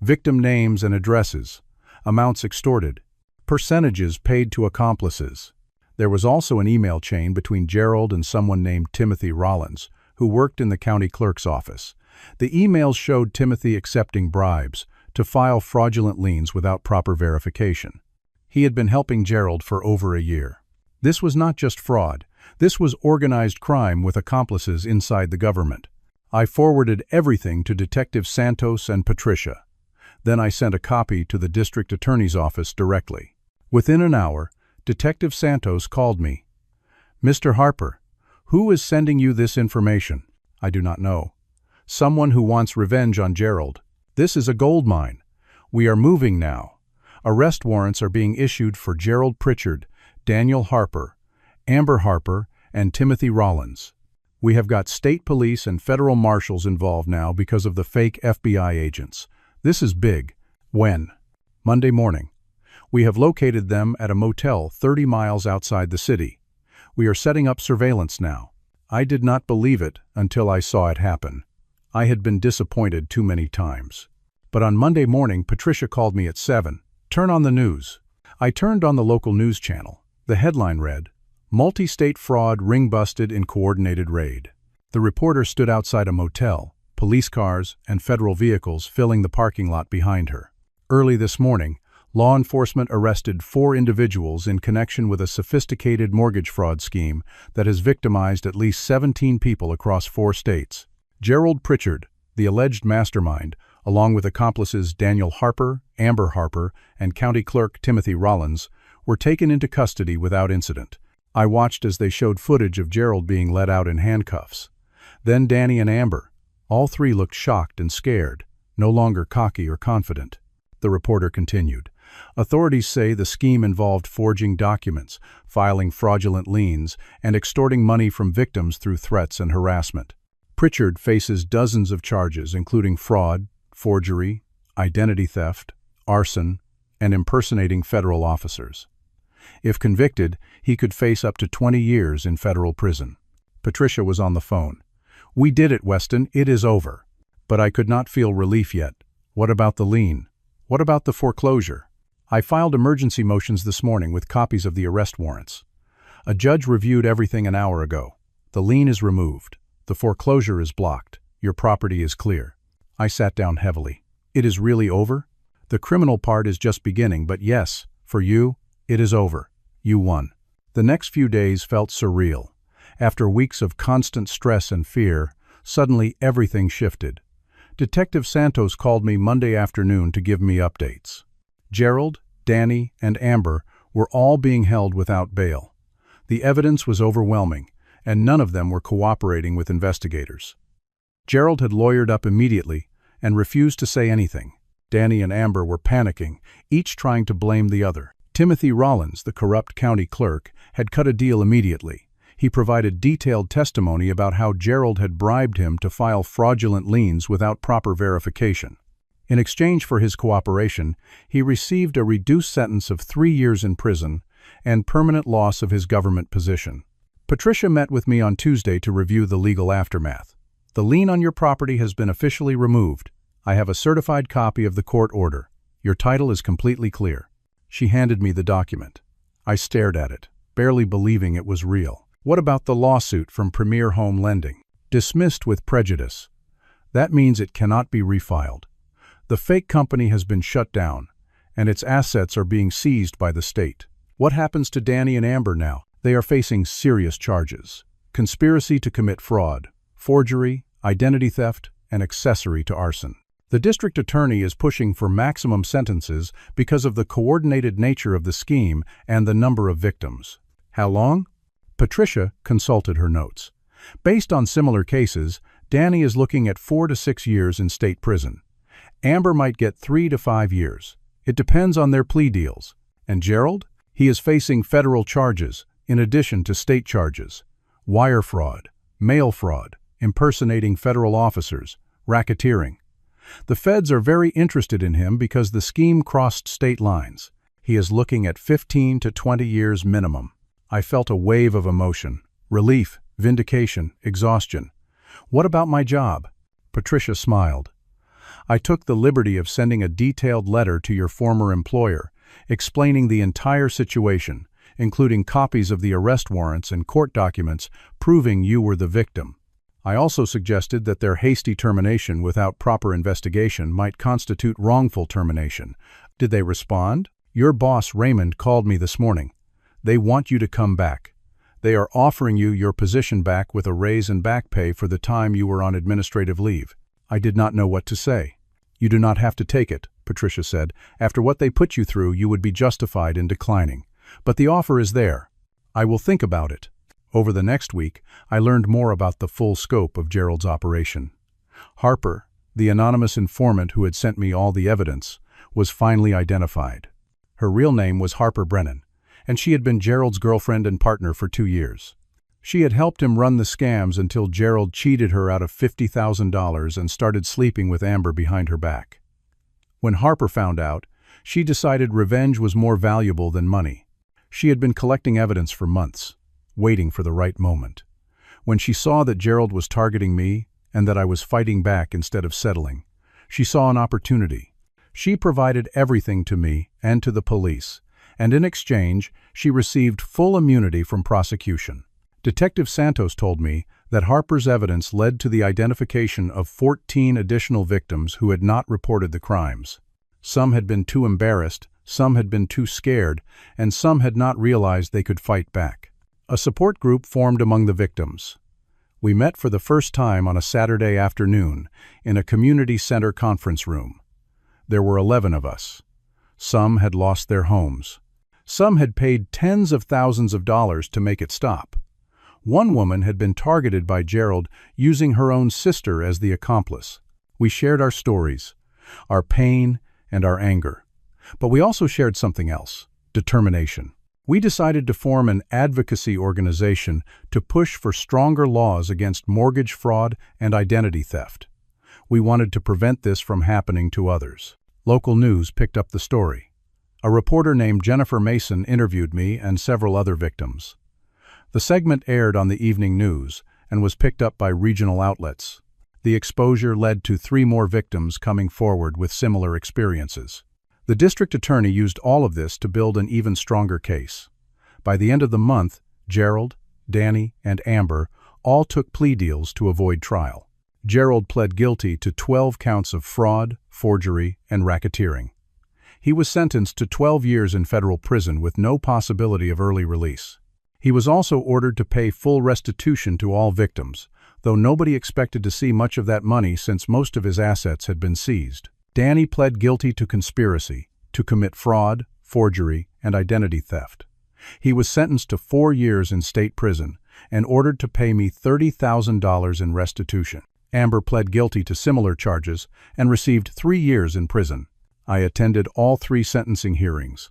victim names and addresses, amounts extorted, percentages paid to accomplices. There was also an email chain between Gerald and someone named Timothy Rollins, who worked in the county clerk's office. The emails showed Timothy accepting bribes to file fraudulent liens without proper verification. He had been helping Gerald for over a year. This was not just fraud. This was organized crime with accomplices inside the government. I forwarded everything to Detective Santos and Patricia. Then I sent a copy to the district attorney's office directly. Within an hour, Detective Santos called me. "Mr. Harper, who is sending you this information?" "I do not know." "Someone who wants revenge on Gerald. This is a gold mine. We are moving now. Arrest warrants are being issued for Gerald Pritchard, Daniel Harper, Amber Harper, and Timothy Rollins. We have got state police and federal marshals involved now because of the fake FBI agents. This is big." "When?" "Monday morning. We have located them at a motel 30 miles outside the city. We are setting up surveillance now." I did not believe it until I saw it happen. I had been disappointed too many times. But on Monday morning, Patricia called me at 7. "Turn on the news." I turned on the local news channel. The headline read, "Multi-state fraud ring busted in coordinated raid." The reporter stood outside a motel, police cars and federal vehicles filling the parking lot behind her. Early this morning, law enforcement arrested 4 individuals in connection with a sophisticated mortgage fraud scheme that has victimized at least 17 people across 4 states. Gerald Pritchard, the alleged mastermind, along with accomplices Daniel Harper, Amber Harper, and County Clerk Timothy Rollins, were taken into custody without incident. I watched as they showed footage of Gerald being let out in handcuffs. Then Danny and Amber. All 3 looked shocked and scared, no longer cocky or confident. The reporter continued. Authorities say the scheme involved forging documents, filing fraudulent liens, and extorting money from victims through threats and harassment. Pritchard faces dozens of charges, including fraud, forgery, identity theft, arson, and impersonating federal officers. If convicted, he could face up to 20 years in federal prison. Patricia was on the phone. "We did it, Weston. It is over." But I could not feel relief yet. What about the lien? What about the foreclosure? I filed emergency motions this morning with copies of the arrest warrants. A judge reviewed everything an hour ago. The lien is removed. The foreclosure is blocked. Your property is clear. I sat down heavily. It is really over? The criminal part is just beginning, but yes, for you, it is over. You won. The next few days felt surreal. After weeks of constant stress and fear, suddenly everything shifted. Detective Santos called me Monday afternoon to give me updates. Gerald, Danny, and Amber were all being held without bail. The evidence was overwhelming, and none of them were cooperating with investigators. Gerald had lawyered up immediately and refused to say anything. Danny and Amber were panicking, each trying to blame the other. Timothy Rollins, the corrupt county clerk, had cut a deal immediately. He provided detailed testimony about how Gerald had bribed him to file fraudulent liens without proper verification. In exchange for his cooperation, he received a reduced sentence of 3 years in prison and permanent loss of his government position. Patricia met with me on Tuesday to review the legal aftermath. "The lien on your property has been officially removed. I have a certified copy of the court order. Your title is completely clear." She handed me the document. I stared at it, barely believing it was real. What about the lawsuit from Premier Home Lending? Dismissed with prejudice. That means it cannot be refiled. The fake company has been shut down, and its assets are being seized by the state. What happens to Danny and Amber now? They are facing serious charges: conspiracy to commit fraud, forgery, identity theft, and accessory to arson. The district attorney is pushing for maximum sentences because of the coordinated nature of the scheme and the number of victims. How long? Patricia consulted her notes. Based on similar cases, Danny is looking at 4 to 6 years in state prison. Amber might get 3 to 5 years. It depends on their plea deals. And Gerald? He is facing federal charges, in addition to state charges: wire fraud, mail fraud, impersonating federal officers, racketeering. The feds are very interested in him because the scheme crossed state lines. He is looking at 15 to 20 years minimum. I felt a wave of emotion: relief, vindication, exhaustion. What about my job? Patricia smiled. I took the liberty of sending a detailed letter to your former employer, explaining the entire situation, including copies of the arrest warrants and court documents proving you were the victim. I also suggested that their hasty termination without proper investigation might constitute wrongful termination. Did they respond? Your boss, Raymond, called me this morning. They want you to come back. They are offering you your position back with a raise and back pay for the time you were on administrative leave. I did not know what to say. You do not have to take it, Patricia said. After what they put you through, you would be justified in declining. But the offer is there. I will think about it. Over the next week, I learned more about the full scope of Gerald's operation. Harper, the anonymous informant who had sent me all the evidence, was finally identified. Her real name was Harper Brennan, and she had been Gerald's girlfriend and partner for 2 years. She had helped him run the scams until Gerald cheated her out of $50,000 and started sleeping with Amber behind her back. When Harper found out, she decided revenge was more valuable than money. She had been collecting evidence for months, waiting for the right moment. When she saw that Gerald was targeting me and that I was fighting back instead of settling, she saw an opportunity. She provided everything to me and to the police, and in exchange, she received full immunity from prosecution. Detective Santos told me that Harper's evidence led to the identification of 14 additional victims who had not reported the crimes. Some had been too embarrassed, some had been too scared, and some had not realized they could fight back. A support group formed among the victims. We met for the first time on a Saturday afternoon in a community center conference room. There were 11 of us. Some had lost their homes. Some had paid tens of thousands of dollars to make it stop. One woman had been targeted by Gerald using her own sister as the accomplice. We shared our stories, our pain and our anger. But we also shared something else: determination. We decided to form an advocacy organization to push for stronger laws against mortgage fraud and identity theft. We wanted to prevent this from happening to others. Local news picked up the story. A reporter named Jennifer Mason interviewed me and several other victims. The segment aired on the evening news and was picked up by regional outlets. The exposure led to 3 more victims coming forward with similar experiences. The district attorney used all of this to build an even stronger case. By the end of the month, Gerald, Danny, and Amber all took plea deals to avoid trial. Gerald pled guilty to 12 counts of fraud, forgery, and racketeering. He was sentenced to 12 years in federal prison with no possibility of early release. He was also ordered to pay full restitution to all victims, though nobody expected to see much of that money since most of his assets had been seized. Danny pled guilty to conspiracy, to commit fraud, forgery, and identity theft. He was sentenced to 4 years in state prison and ordered to pay me $30,000 in restitution. Amber pled guilty to similar charges and received 3 years in prison. I attended all 3 sentencing hearings.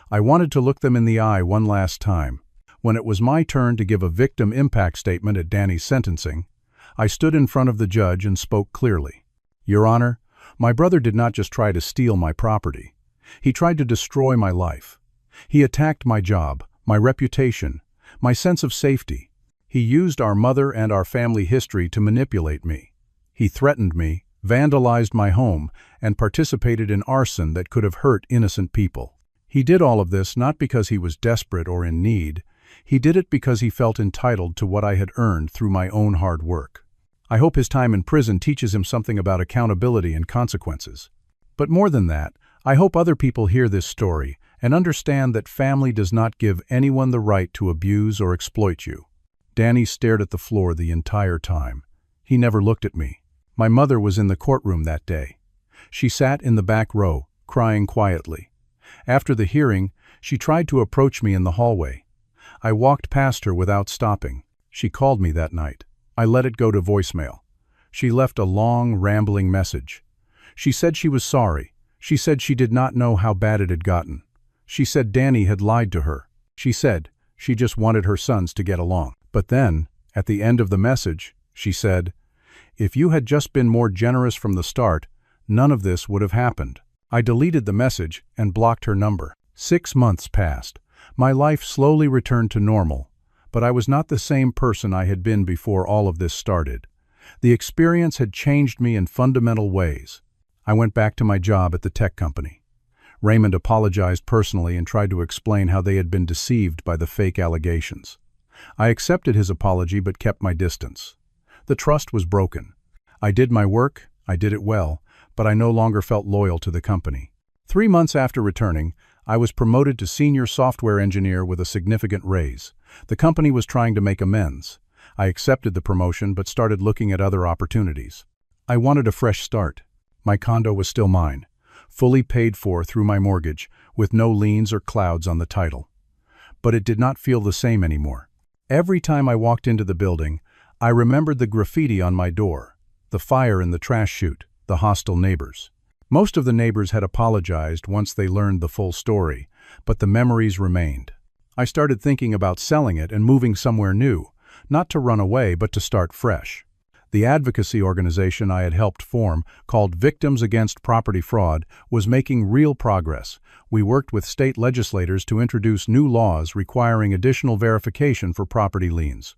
I wanted to look them in the eye one last time. When it was my turn to give a victim impact statement at Danny's sentencing, I stood in front of the judge and spoke clearly. Your Honor, my brother did not just try to steal my property. He tried to destroy my life. He attacked my job, my reputation, my sense of safety. He used our mother and our family history to manipulate me. He threatened me, vandalized my home, and participated in arson that could have hurt innocent people. He did all of this not because he was desperate or in need. He did it because he felt entitled to what I had earned through my own hard work. I hope his time in prison teaches him something about accountability and consequences. But more than that, I hope other people hear this story and understand that family does not give anyone the right to abuse or exploit you. Danny stared at the floor the entire time. He never looked at me. My mother was in the courtroom that day. She sat in the back row, crying quietly. After the hearing, she tried to approach me in the hallway. I walked past her without stopping. She called me that night. I let it go to voicemail. She left a long, rambling message. She said she was sorry. She said she did not know how bad it had gotten. She said Danny had lied to her. She said she just wanted her sons to get along. But then, at the end of the message, she said, "If you had just been more generous from the start, none of this would have happened." I deleted the message and blocked her number. 6 months passed. My life slowly returned to normal, but I was not the same person I had been before all of this started. The experience had changed me in fundamental ways. I went back to my job at the tech company. Raymond apologized personally and tried to explain how they had been deceived by the fake allegations. I accepted his apology but kept my distance. The trust was broken. I did my work, I did it well, but I no longer felt loyal to the company. 3 months after returning, I was promoted to senior software engineer with a significant raise. The company was trying to make amends. I accepted the promotion but started looking at other opportunities. I wanted a fresh start. My condo was still mine, fully paid for through my mortgage, with no liens or clouds on the title. But it did not feel the same anymore. Every time I walked into the building, I remembered the graffiti on my door, the fire in the trash chute, the hostile neighbors. Most of the neighbors had apologized once they learned the full story, but the memories remained. I started thinking about selling it and moving somewhere new, not to run away but to start fresh. The advocacy organization I had helped form, called Victims Against Property Fraud, was making real progress. We worked with state legislators to introduce new laws requiring additional verification for property liens.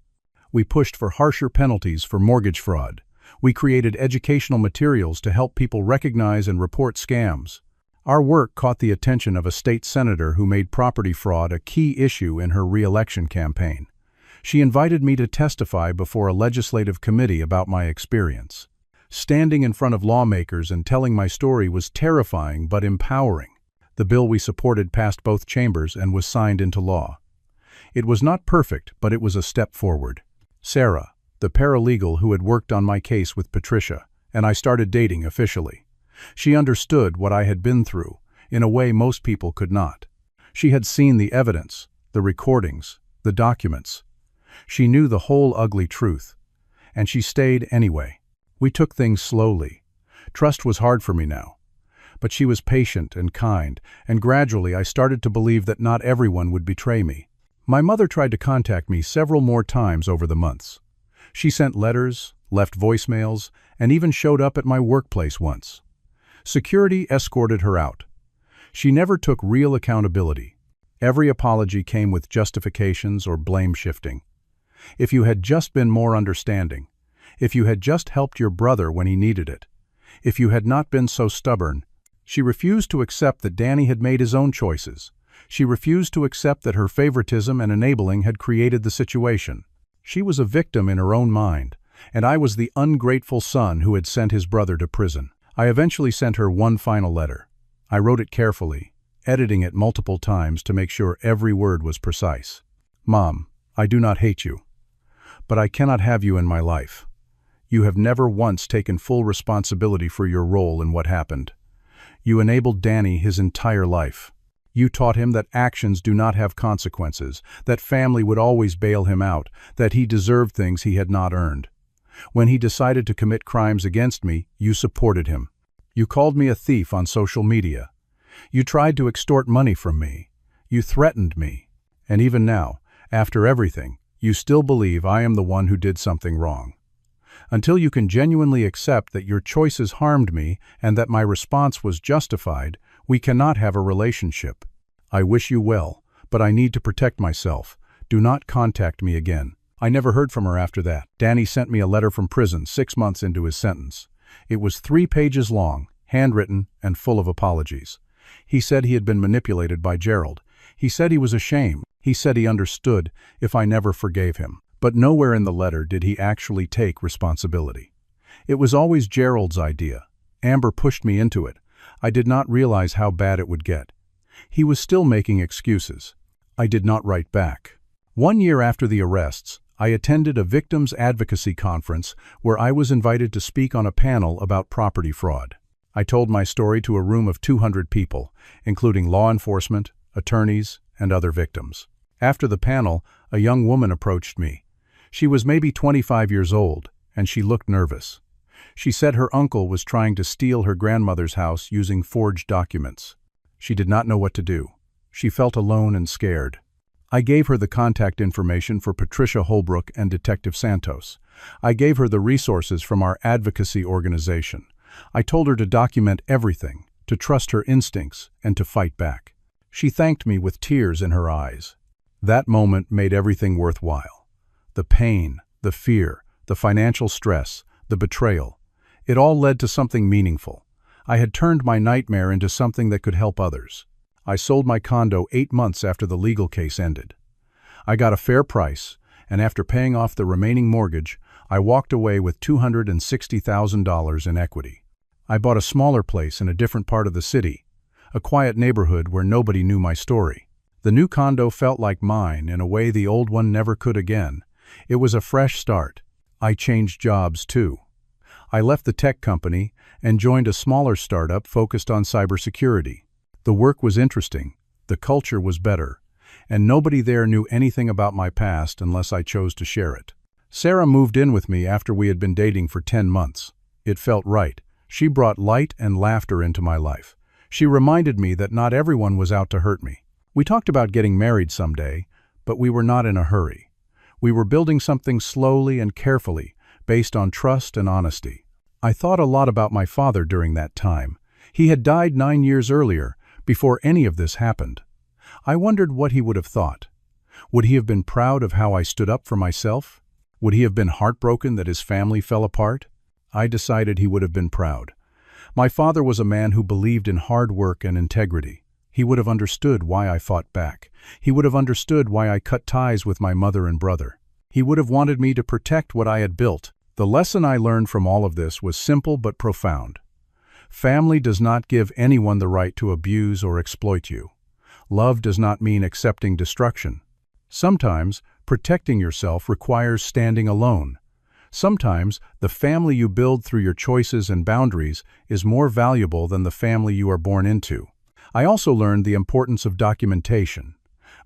We pushed for harsher penalties for mortgage fraud. We created educational materials to help people recognize and report scams. Our work caught the attention of a state senator who made property fraud a key issue in her re-election campaign. She invited me to testify before a legislative committee about my experience. Standing in front of lawmakers and telling my story was terrifying but empowering. The bill we supported passed both chambers and was signed into law. It was not perfect, but it was a step forward. Sarah, the paralegal who had worked on my case with Patricia, and I started dating officially. She understood what I had been through, in a way most people could not. She had seen the evidence, the recordings, the documents. She knew the whole ugly truth, and she stayed anyway. We took things slowly. Trust was hard for me now. But she was patient and kind, and gradually I started to believe that not everyone would betray me. My mother tried to contact me several more times over the months. She sent letters, left voicemails, and even showed up at my workplace once. Security escorted her out. She never took real accountability. Every apology came with justifications or blame shifting. If you had just been more understanding, if you had just helped your brother when he needed it, if you had not been so stubborn. She refused to accept that Danny had made his own choices. She refused to accept that her favoritism and enabling had created the situation. She was a victim in her own mind, and I was the ungrateful son who had sent his brother to prison. I eventually sent her one final letter. I wrote it carefully, editing it multiple times to make sure every word was precise. Mom, I do not hate you, but I cannot have you in my life. You have never once taken full responsibility for your role in what happened. You enabled Danny his entire life. You taught him that actions do not have consequences, that family would always bail him out, that he deserved things he had not earned. When he decided to commit crimes against me, you supported him. You called me a thief on social media. You tried to extort money from me. You threatened me. And even now, after everything, you still believe I am the one who did something wrong. Until you can genuinely accept that your choices harmed me and that my response was justified, we cannot have a relationship. I wish you well, but I need to protect myself. Do not contact me again. I never heard from her after that. Danny sent me a letter from prison 6 months into his sentence. It was 3 pages long, handwritten, and full of apologies. He said he had been manipulated by Gerald. He said he was ashamed. He said he understood if I never forgave him. But nowhere in the letter did he actually take responsibility. It was always Gerald's idea. Amber pushed me into it. I did not realize how bad it would get. He was still making excuses. I did not write back. 1 year after the arrests, I attended a victims advocacy conference where I was invited to speak on a panel about property fraud. I told my story to a room of 200 people, including law enforcement, attorneys, and other victims. After the panel, a young woman approached me. She was maybe 25 years old, and she looked nervous. She said her uncle was trying to steal her grandmother's house using forged documents. She did not know what to do. She felt alone and scared. I gave her the contact information for Patricia Holbrook and Detective Santos. I gave her the resources from our advocacy organization. I told her to document everything, to trust her instincts, and to fight back. She thanked me with tears in her eyes. That moment made everything worthwhile. The pain, the fear, the financial stress, the betrayal. It all led to something meaningful. I had turned my nightmare into something that could help others. I sold my condo 8 months after the legal case ended. I got a fair price, and after paying off the remaining mortgage, I walked away with $260,000 in equity. I bought a smaller place in a different part of the city, a quiet neighborhood where nobody knew my story. The new condo felt like mine in a way the old one never could again. It was a fresh start. I changed jobs too. I left the tech company and joined a smaller startup focused on cybersecurity. The work was interesting, the culture was better, and nobody there knew anything about my past unless I chose to share it. Sarah moved in with me after we had been dating for 10 months. It felt right. She brought light and laughter into my life. She reminded me that not everyone was out to hurt me. We talked about getting married someday, but we were not in a hurry. We were building something slowly and carefully, based on trust and honesty. I thought a lot about my father during that time. He had died 9 years earlier, before any of this happened. I wondered what he would have thought. Would he have been proud of how I stood up for myself? Would he have been heartbroken that his family fell apart? I decided he would have been proud. My father was a man who believed in hard work and integrity. He would have understood why I fought back. He would have understood why I cut ties with my mother and brother. He would have wanted me to protect what I had built. The lesson I learned from all of this was simple but profound. Family does not give anyone the right to abuse or exploit you. Love does not mean accepting destruction. Sometimes, protecting yourself requires standing alone. Sometimes, the family you build through your choices and boundaries is more valuable than the family you are born into. I also learned the importance of documentation.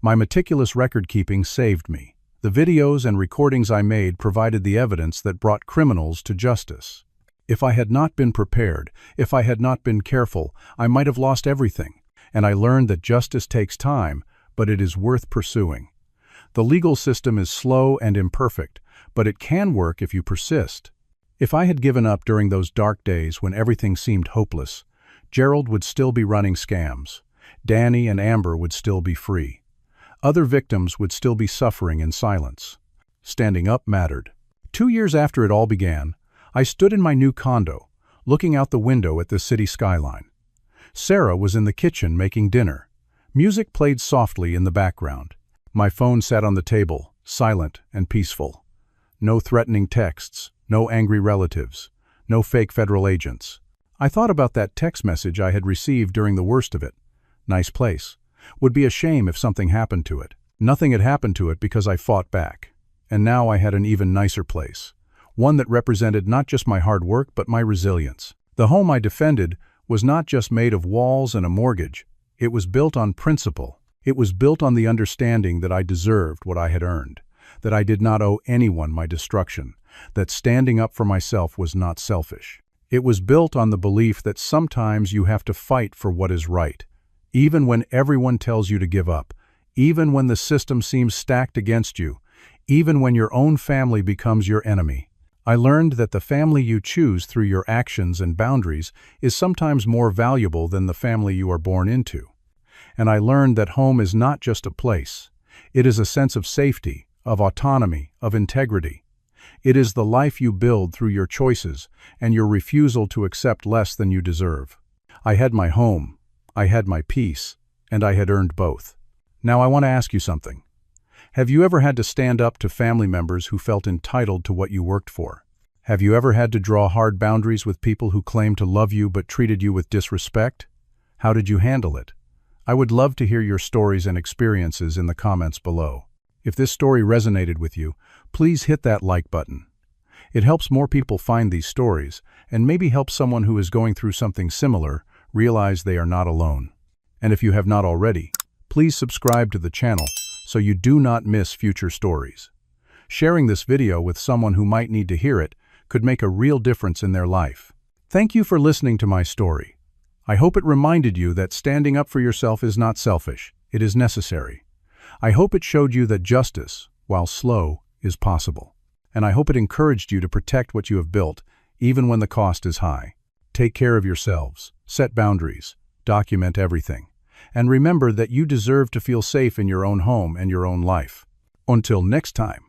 My meticulous record-keeping saved me. The videos and recordings I made provided the evidence that brought criminals to justice. If I had not been prepared, if I had not been careful, I might have lost everything. And I learned that justice takes time, but it is worth pursuing. The legal system is slow and imperfect, but it can work if you persist. If I had given up during those dark days when everything seemed hopeless, Gerald would still be running scams. Danny and Amber would still be free. Other victims would still be suffering in silence. Standing up mattered. 2 years after it all began, I stood in my new condo, looking out the window at the city skyline. Sarah was in the kitchen making dinner. Music played softly in the background. My phone sat on the table, silent and peaceful. No threatening texts, no angry relatives, no fake federal agents. I thought about that text message I had received during the worst of it. Nice place. Would be a shame if something happened to it. Nothing had happened to it because I fought back. And now I had an even nicer place. One that represented not just my hard work but my resilience. The home I defended was not just made of walls and a mortgage. It was built on principle. It was built on the understanding that I deserved what I had earned, that I did not owe anyone my destruction, that standing up for myself was not selfish. It was built on the belief that sometimes you have to fight for what is right, even when everyone tells you to give up, even when the system seems stacked against you, even when your own family becomes your enemy. I learned that the family you choose through your actions and boundaries is sometimes more valuable than the family you are born into. And I learned that home is not just a place. It is a sense of safety, of autonomy, of integrity. It is the life you build through your choices and your refusal to accept less than you deserve. I had my home, I had my peace, and I had earned both. Now I want to ask you something. Have you ever had to stand up to family members who felt entitled to what you worked for? Have you ever had to draw hard boundaries with people who claimed to love you but treated you with disrespect? How did you handle it? I would love to hear your stories and experiences in the comments below. If this story resonated with you, please hit that like button. It helps more people find these stories and maybe help someone who is going through something similar realize they are not alone. And if you have not already, please subscribe to the channel so you do not miss future stories. Sharing this video with someone who might need to hear it could make a real difference in their life. Thank you for listening to my story. I hope it reminded you that standing up for yourself is not selfish, it is necessary. I hope it showed you that justice, while slow, is possible. And I hope it encouraged you to protect what you have built, even when the cost is high. Take care of yourselves, set boundaries, document everything. And remember that you deserve to feel safe in your own home and your own life. Until next time.